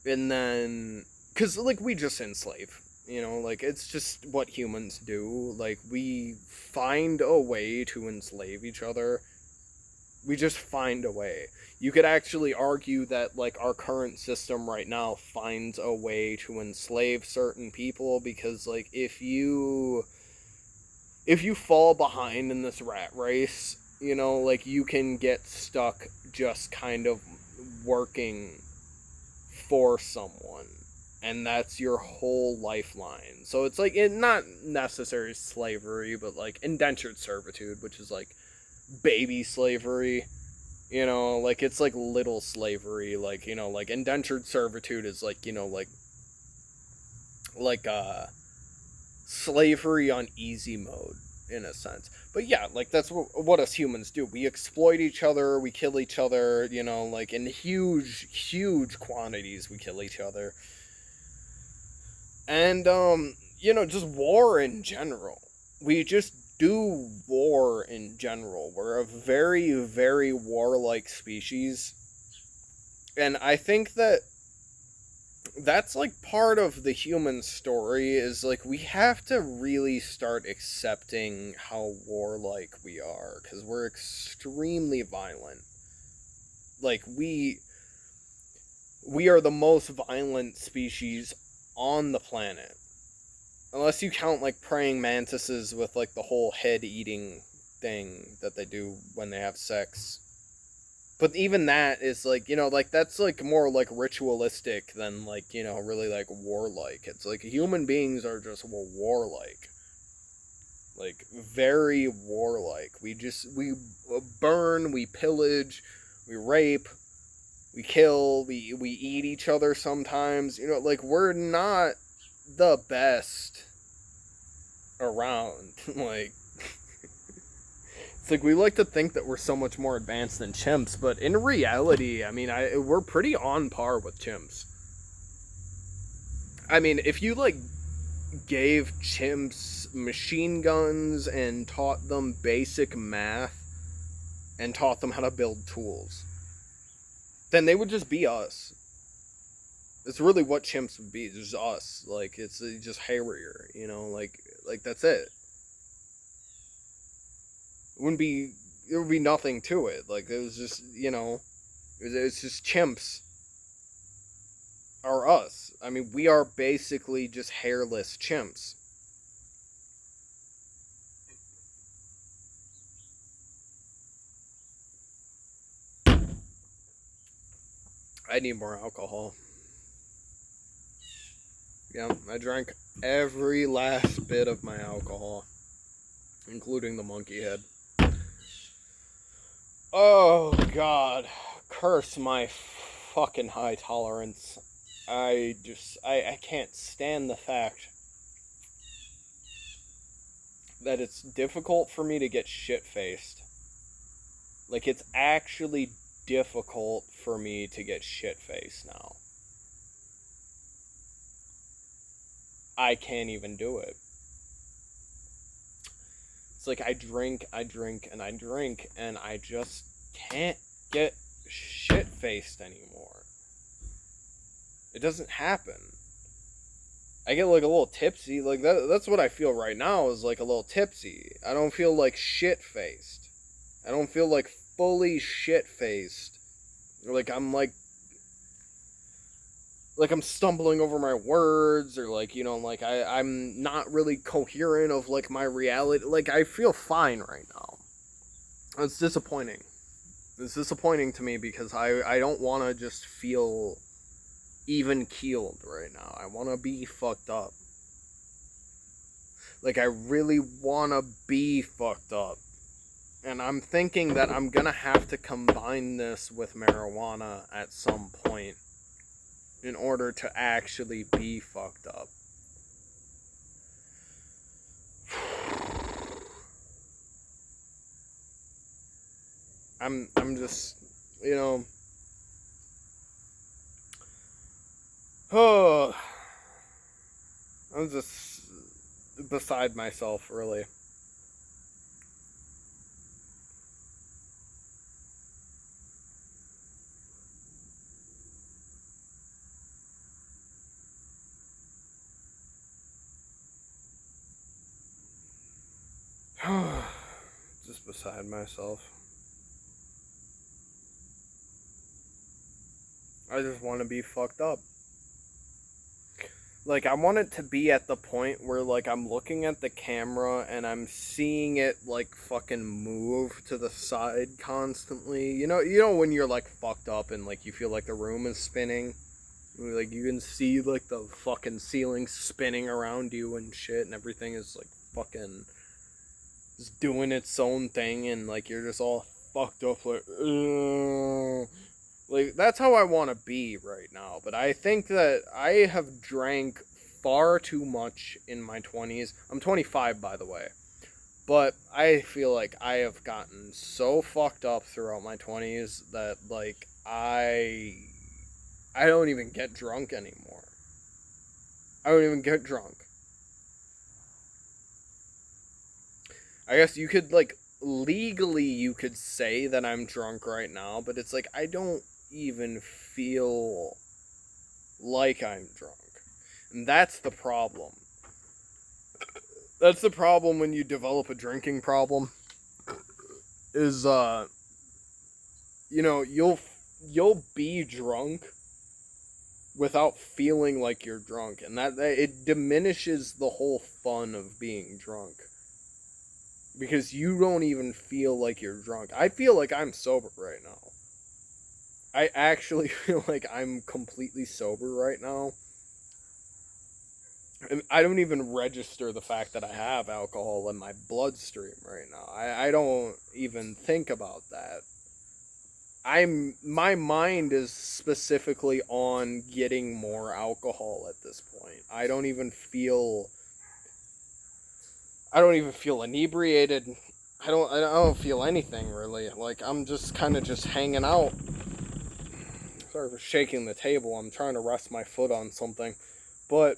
And then, because like we just enslave, like it's just what humans do. Like, we find a way to enslave each other. We just find a way. You could actually argue that like our current system right now finds a way to enslave certain people, because like if you fall behind in this rat race, like, you can get stuck just kind of working for someone, and that's your whole lifeline. So it's like, not necessarily slavery, but like indentured servitude, which is like baby slavery. Like, it's like little slavery. Like, like indentured servitude is like, like slavery on easy mode, in a sense. But yeah, like, that's what us humans do. We exploit each other, we kill each other, like, in huge quantities we kill each other. And just war in general. We just do war in general. We're a very, very warlike species. And I think that that's like part of the human story, is like, we have to really start accepting how warlike we are, because we're extremely violent. Like, we are the most violent species on the planet. Unless you count, like, praying mantises with, like, the whole head-eating thing that they do when they have sex. But even that is, like, you know, like, that's, like, more, like, ritualistic than, like, you know, really, like, warlike. It's, like, human beings are just warlike. Like, very warlike. We burn, we pillage, we rape, we kill, we eat each other sometimes. You know, like, we're not the best around. Like, it's like we like to think that we're so much more advanced than chimps, but in reality, I mean, we're pretty on par with chimps. I mean, if you, like, gave chimps machine guns and taught them basic math and taught them how to build tools, then they would just be us. It's really what chimps would be, just us. Like, it's just hairier, you know, like that's it. There would be nothing to it. Like, it was just, you know, it's just chimps are us. I mean, we are basically just hairless chimps. I need more alcohol. Yeah, I drank every last bit of my alcohol, including the monkey head. Oh, God. Curse my fucking high tolerance. I can't stand the fact that it's difficult for me to get shit-faced. Like, it's actually difficult for me to get shit-faced now. I can't even do it. It's like I drink, and I just can't get shit-faced anymore. It doesn't happen. I get, like, a little tipsy. Like, that's what I feel right now, is, like, a little tipsy. I don't feel, like, shit-faced. I don't feel, like, fully shit-faced. Like, I'm, like I'm stumbling over my words, or, like, you know, like, I'm not really coherent of, like, my reality. Like, I feel fine right now. It's disappointing. It's disappointing to me because I don't want to just feel even keeled right now. I want to be fucked up. Like, I really want to be fucked up. And I'm thinking that I'm gonna have to combine this with marijuana at some point in order to actually be fucked up. I'm just, you know, oh, I'm just beside myself, really. Just beside myself. I just want to be fucked up. Like, I want it to be at the point where, like, I'm looking at the camera and I'm seeing it, like, fucking move to the side constantly. You know when you're, like, fucked up and, like, you feel like the room is spinning? Like, you can see, like, the fucking ceiling spinning around you and shit, and everything is, like, fucking just doing its own thing, and, like, you're just all fucked up, like, ugh. Like, that's how I want to be right now. But I think that I have drank far too much in my 20s. I'm 25, by the way. But I feel like I have gotten so fucked up throughout my 20s that, like, I don't even get drunk anymore. I don't even get drunk. I guess you could, like, legally you could say that I'm drunk right now, but it's like I don't even feel like I'm drunk. And that's the problem. That's the problem when you develop a drinking problem. Is you know, you'll be drunk, without feeling like you're drunk, and that it diminishes the whole fun of being drunk because you don't even feel like you're drunk. I feel like I'm sober right now. I actually feel like I'm completely sober right now. And I don't even register the fact that I have alcohol in my bloodstream right now. I don't even think about that. My mind is specifically on getting more alcohol at this point. I don't even feel inebriated. I don't feel anything really. Like I'm just kind of just hanging out. Sorry for shaking the table. I'm trying to rest my foot on something. But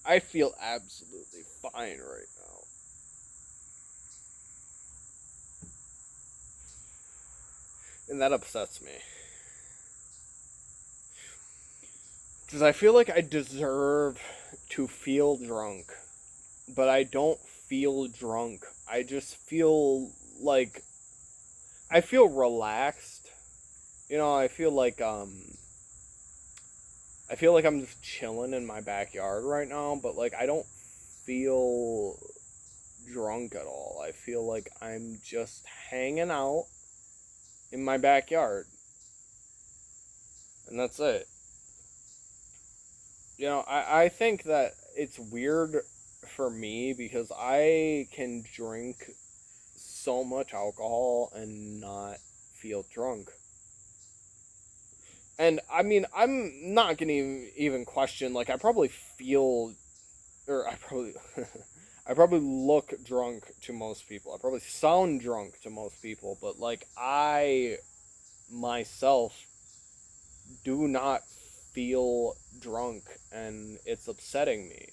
I feel absolutely fine right now. And that upsets me. Because I feel like I deserve to feel drunk. But I don't feel drunk. I just feel like I feel relaxed. I feel like I'm just chilling in my backyard right now, but like I don't feel drunk at all. I feel like I'm just hanging out in my backyard. And that's it. I think that it's weird for me because I can drink so much alcohol and not feel drunk. And I mean, I'm not gonna even question. Like, I probably feel, or I probably, I probably look drunk to most people. I probably sound drunk to most people. But like, I myself do not feel drunk, and it's upsetting me.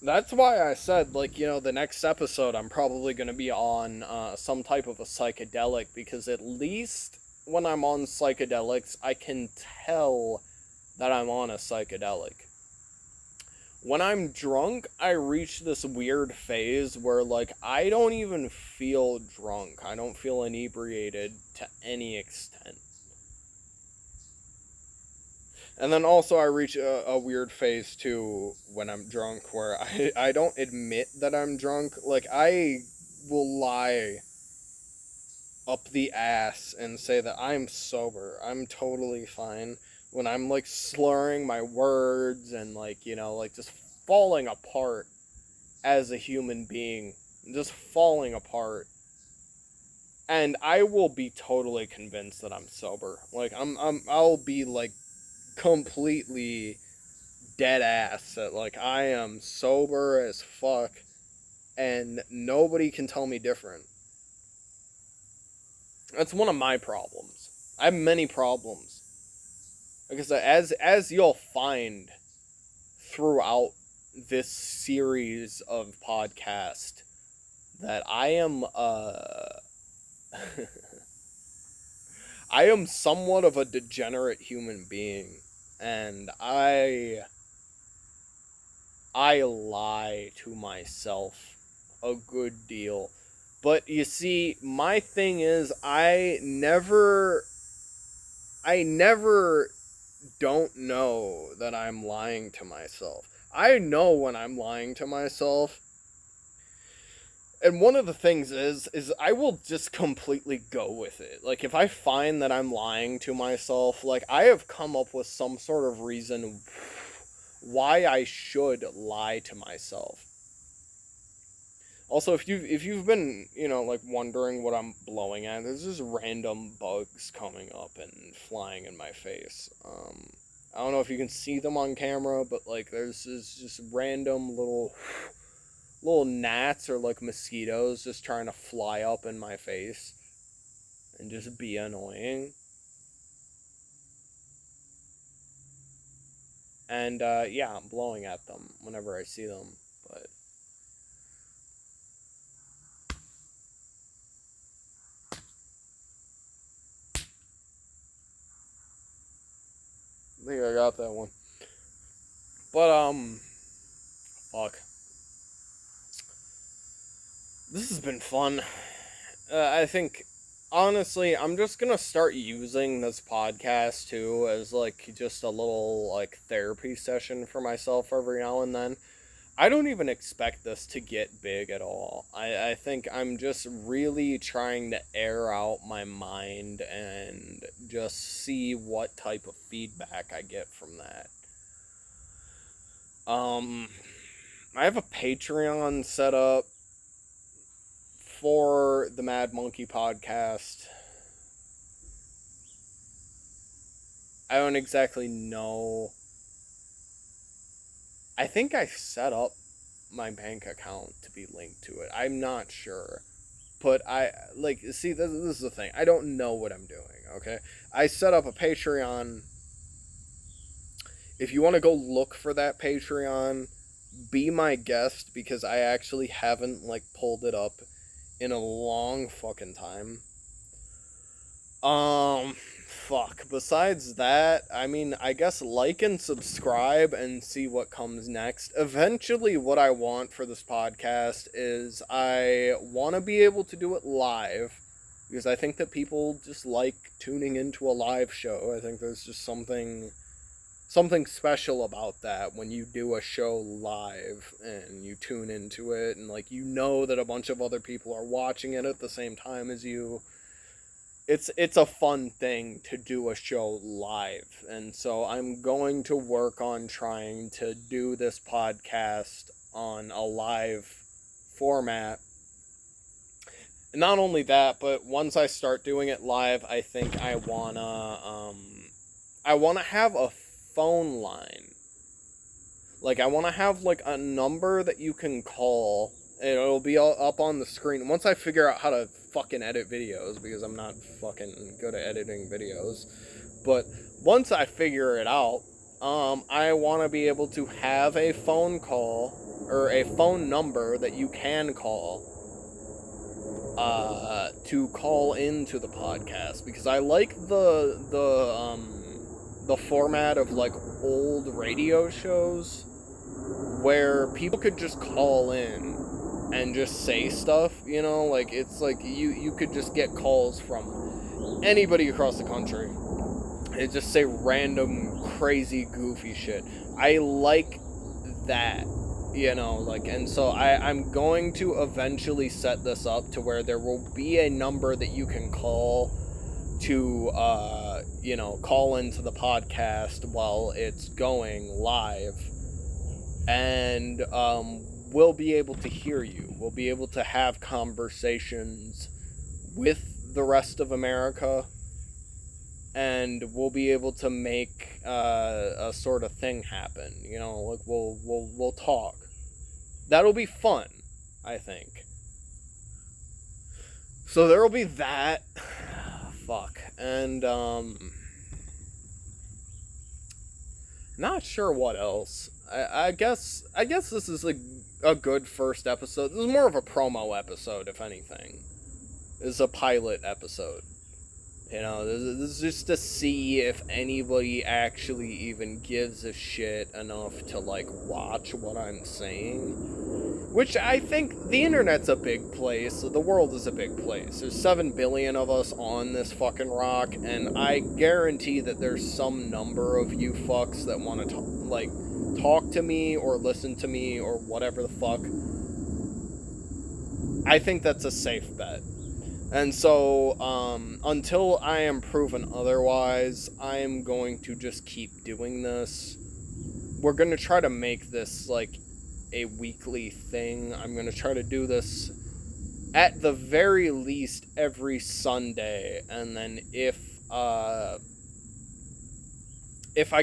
That's why I said, like, the next episode I'm probably going to be on some type of a psychedelic, because at least when I'm on psychedelics, I can tell that I'm on a psychedelic. When I'm drunk, I reach this weird phase where, like, I don't even feel drunk. I don't feel inebriated to any extent. And then also I reach a weird phase too when I'm drunk where I don't admit that I'm drunk. Like, I will lie up the ass and say that I'm sober. I'm totally fine when I'm like slurring my words and like, like just falling apart as a human being. Just falling apart. And I will be totally convinced that I'm sober. Like I'll be like completely dead ass that like I am sober as fuck and nobody can tell me different. That's one of my problems. I have many problems. Because as you'll find throughout this series of podcast, that I am I am somewhat of a degenerate human being, and I lie to myself a good deal. But you see, my thing is I never don't know that I'm lying to myself. I know when I'm lying to myself. And one of the things is I will just completely go with it. Like if I find that I'm lying to myself, like I have come up with some sort of reason why I should lie to myself. Also, if you've been, like wondering what I'm blowing at, there's just random bugs coming up and flying in my face. I don't know if you can see them on camera, but like there's this just random little gnats or like mosquitoes just trying to fly up in my face and just be annoying. And yeah, I'm blowing at them whenever I see them, but I think I got that one. But fuck. This has been fun. I think honestly, I'm just gonna start using this podcast too as like just a little like therapy session for myself every now and then. I don't even expect this to get big at all. I think I'm just really trying to air out my mind and just see what type of feedback I get from that. Um, I have a Patreon set up for the Mad Monkey podcast. I don't exactly know. I think I set up my bank account to be linked to it. I'm not sure. But see, this is the thing. I don't know what I'm doing, okay? I set up a Patreon. If you want to go look for that Patreon, be my guest because I actually haven't, like, pulled it up in a long fucking time. Fuck. Besides that, I mean, I guess like and subscribe and see what comes next. Eventually, what I want for this podcast is I want to be able to do it live because I think that people just like tuning into a live show. I think there's just something special about that when you do a show live and you tune into it and like you know that a bunch of other people are watching it at the same time as you. It's a fun thing to do a show live, and so I'm going to work on trying to do this podcast on a live format. Not only that, but once I start doing it live, I think I wanna have a phone line. Like, I want to have, like, a number that you can call. It'll be all up on the screen. Once I figure out how to fucking edit videos, because I'm not fucking good at editing videos. But once I figure it out, I want to be able to have a phone call, or a phone number that you can call, to call into the podcast. Because I like the format of, like, old radio shows where people could just call in and just say stuff, you know, like it's like you could just get calls from anybody across the country and just say random crazy goofy shit. I like that, you know, like, and so I'm going to eventually set this up to where there will be a number that you can call to you know, call into the podcast while it's going live, and we'll be able to hear you. We'll be able to have conversations with the rest of America, and we'll be able to make a sort of thing happen. You know, like we'll talk. That'll be fun, I think. So there'll be that. Fuck. And not sure what else. I guess this is a good first episode. This is more of a promo episode, if anything. This is a pilot episode. You know, this is just to see if anybody actually even gives a shit enough to, like, watch what I'm saying. Which I think the internet's a big place. The world is a big place. There's 7 billion of us on this fucking rock, and I guarantee that there's some number of you fucks that want to, talk to me or listen to me or whatever the fuck. I think that's a safe bet. And so, until I am proven otherwise, I am going to just keep doing this. We're going to try to make this, like, a weekly thing. I'm going to try to do this at the very least every Sunday. And then if I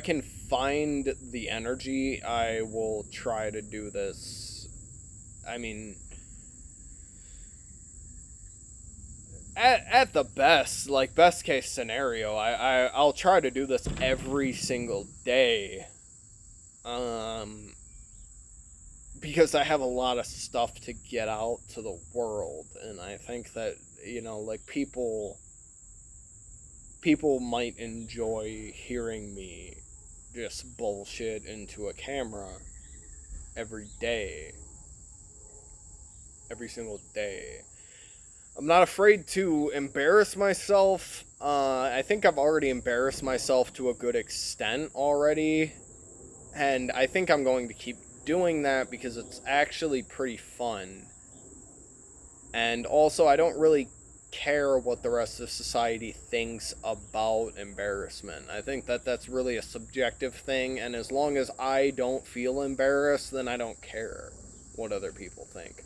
can find the energy, I will try to do this. I mean, at the best, like, best case scenario, I'll try to do this every single day. Because I have a lot of stuff to get out to the world, and I think that, you know, like, people might enjoy hearing me just bullshit into a camera every day. Every single day. I'm not afraid to embarrass myself. I think I've already embarrassed myself to a good extent already. And I think I'm going to keep doing that because it's actually pretty fun. And also, I don't really care what the rest of society thinks about embarrassment. I think that that's really a subjective thing, and as long as I don't feel embarrassed, then I don't care what other people think.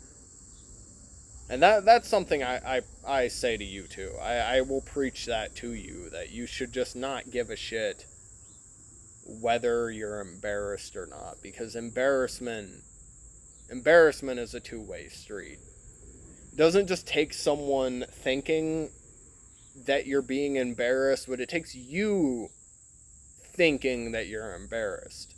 And that's something I say to you too. I will preach that to you, that you should just not give a shit whether you're embarrassed or not, because embarrassment is a two-way street. It doesn't just take someone thinking that you're being embarrassed, but it takes you thinking that you're embarrassed.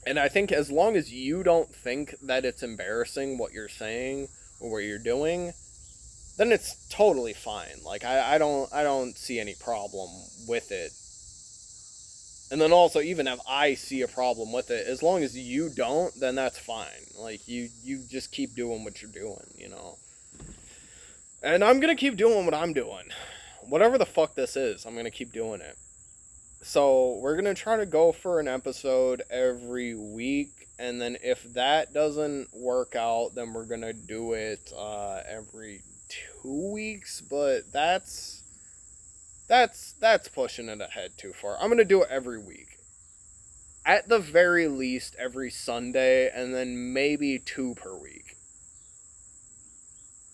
And I think as long as you don't think that it's embarrassing what you're saying or what you're doing, then it's totally fine. Like I don't see any problem with it. And then also, even if I see a problem with it, as long as you don't, then that's fine. Like you just keep doing what you're doing, you know. And I'm gonna keep doing what I'm doing. Whatever the fuck this is, I'm gonna keep doing it. So we're gonna try to go for an episode every week, and then if that doesn't work out, then we're gonna do it every 2 weeks. But that's pushing it ahead too far. I'm gonna do it every week, at the very least every Sunday, and then maybe 2 per week.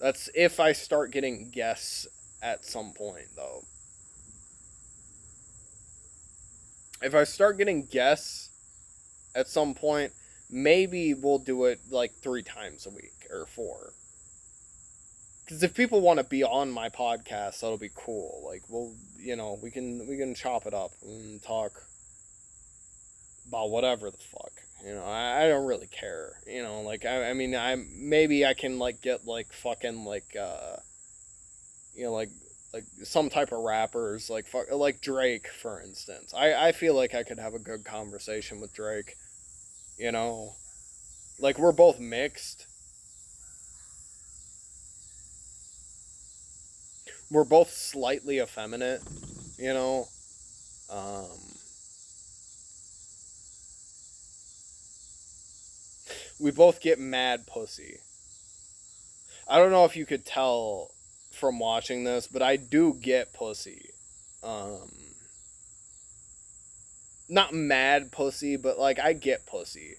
That's if I start getting guests at some point, though. If I start getting guests at some point, maybe we'll do it like 3 times a week or 4. Because if people want to be on my podcast, that'll be cool. Like, we can chop it up and talk about whatever the fuck. I don't really care. Like, I mean, maybe I can, like, get, like, fucking, like, like some type of rappers, like Drake, for instance. I feel like I could have a good conversation with Drake, Like, we're both mixed. We're both slightly effeminate, you know? We both get mad pussy. I don't know if you could tell from watching this, but I do get pussy. Not mad pussy, but, like, I get pussy.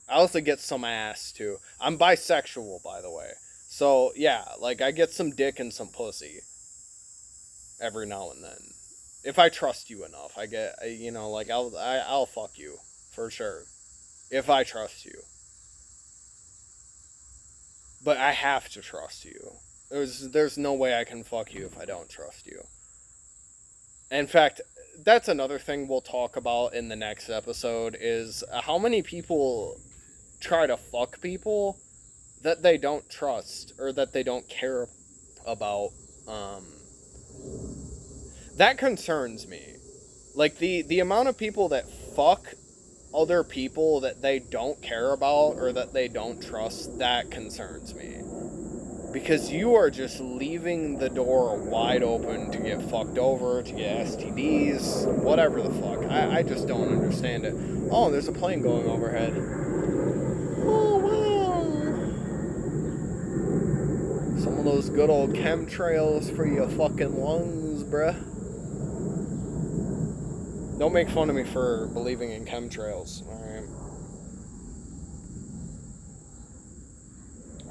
I also get some ass, too. I'm bisexual, by the way. So, yeah, like, I get some dick and some pussy every now and then. If I trust you enough, like, I'll fuck you, for sure. If I trust you. But I have to trust you. There's no way I can fuck you if I don't trust you. In fact, that's another thing we'll talk about in the next episode, is how many people try to fuck people that they don't trust or that they don't care about. That concerns me. Like, the amount of people that fuck other people that they don't care about or that they don't trust, that concerns me. Because you are just leaving the door wide open to get fucked over, to get STDs, whatever the fuck. I just don't understand it. Oh, there's a plane going overhead. Oh, wow. Some of those good old chemtrails for your fucking lungs, bruh. Don't make fun of me for believing in chemtrails, alright?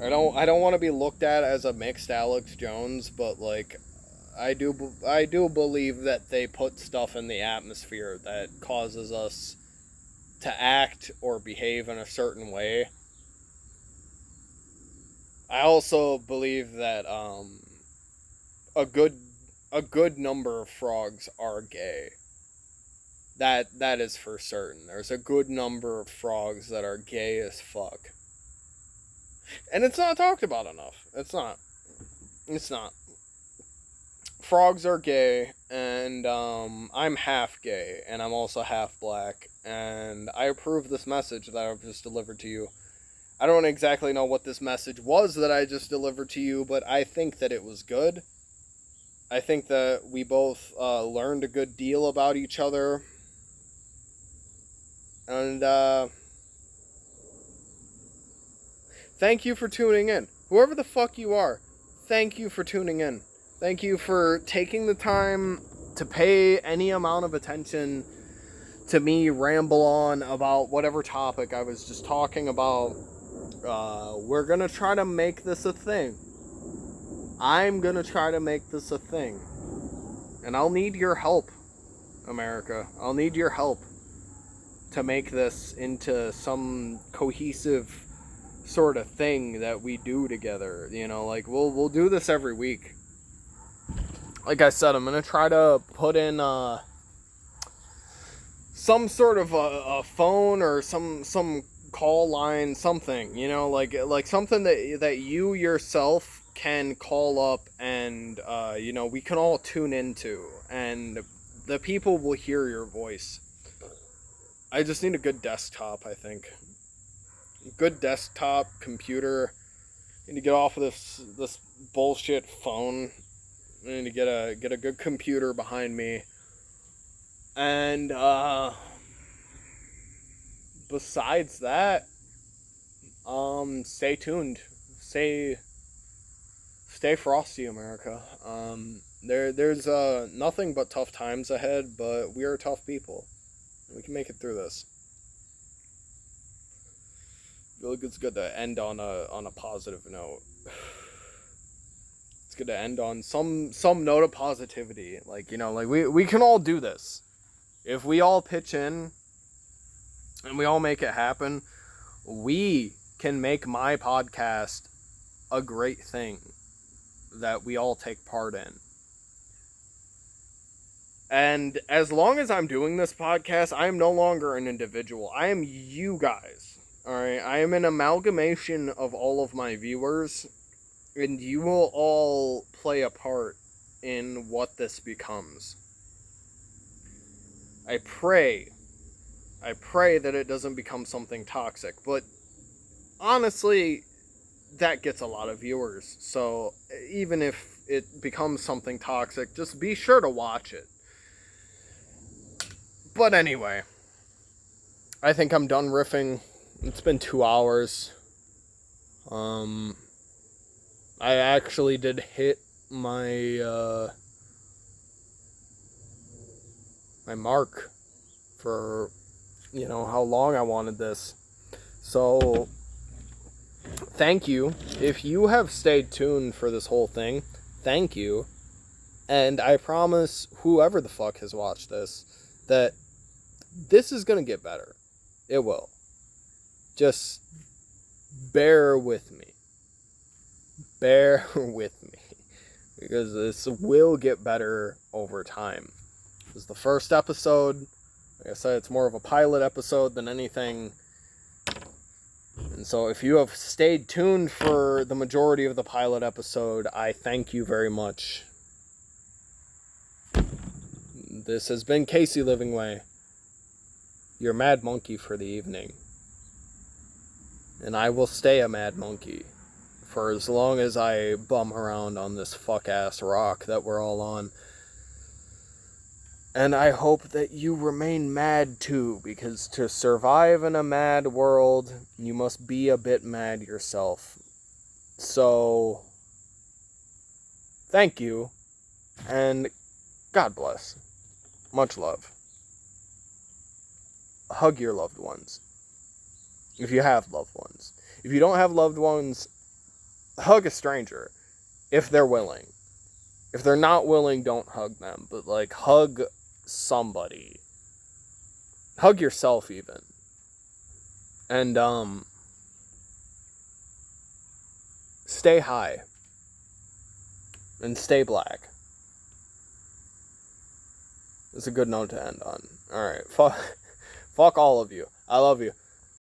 I don't want to be looked at as a mixed Alex Jones, but, like, I do believe that they put stuff in the atmosphere that causes us to act or behave in a certain way. I also believe that a good number of frogs are gay. That is for certain. There's a good number of frogs that are gay as fuck. And it's not talked about enough. It's not. Frogs are gay, and I'm half gay, and I'm also half black, and I approve this message that I've just delivered to you. I don't exactly know what this message was that I just delivered to you, but I think that it was good. I think that we both learned a good deal about each other. And thank you for tuning in. Whoever the fuck you are, thank you for tuning in. Thank you for taking the time to pay any amount of attention to me ramble on about whatever topic I was just talking about. We're going to try to make this a thing. I'm going to try to make this a thing. And I'll need your help, America. I'll need your help to make this into some cohesive sort of thing that we do together. You know, like we'll do this every week. Like I said, I'm going to try to put in some sort of a phone or some call line, something, you know, like something that you yourself can call up and you know, we can all tune into, and the people will hear your voice. I just need a good desktop, I think. Good desktop computer. I need to get off of this bullshit phone. I need to get a good computer behind me. And besides that, stay tuned. Stay frosty, America. There's nothing but tough times ahead, but we are tough people. We can make it through this. I feel like it's good to end on a positive note. It's good to end on some note of positivity. Like, you know, like we can all do this. If we all pitch in and we all make it happen, we can make my podcast a great thing that we all take part in. And as long as I'm doing this podcast, I am no longer an individual. I am you guys. Alright? I am an amalgamation of all of my viewers, and you will all play a part in what this becomes. I pray that it doesn't become something toxic, but honestly, that gets a lot of viewers. So even if it becomes something toxic, just be sure to watch it. But anyway, I think I'm done riffing. It's been 2 hours. I actually did hit my my mark for, you know, how long I wanted this. So thank you. If you have stayed tuned for this whole thing, thank you. And I promise whoever the fuck has watched this that this is going to get better. It will. Just bear with me. Bear with me. Because this will get better over time. This is the first episode. Like I said, it's more of a pilot episode than anything. And so if you have stayed tuned for the majority of the pilot episode, I thank you very much. This has been Casey Livingway, your mad monkey for the evening. And I will stay a mad monkey for as long as I bum around on this fuck-ass rock that we're all on. And I hope that you remain mad too, because to survive in a mad world, you must be a bit mad yourself. So, thank you, and God bless. Much love. Hug your loved ones. If you have loved ones. If you don't have loved ones, hug a stranger. If they're willing. If they're not willing, don't hug them. But, like, hug somebody. Hug yourself, even. And, stay high. And stay black. It's a good note to end on. Alright, fuck all of you. I love you.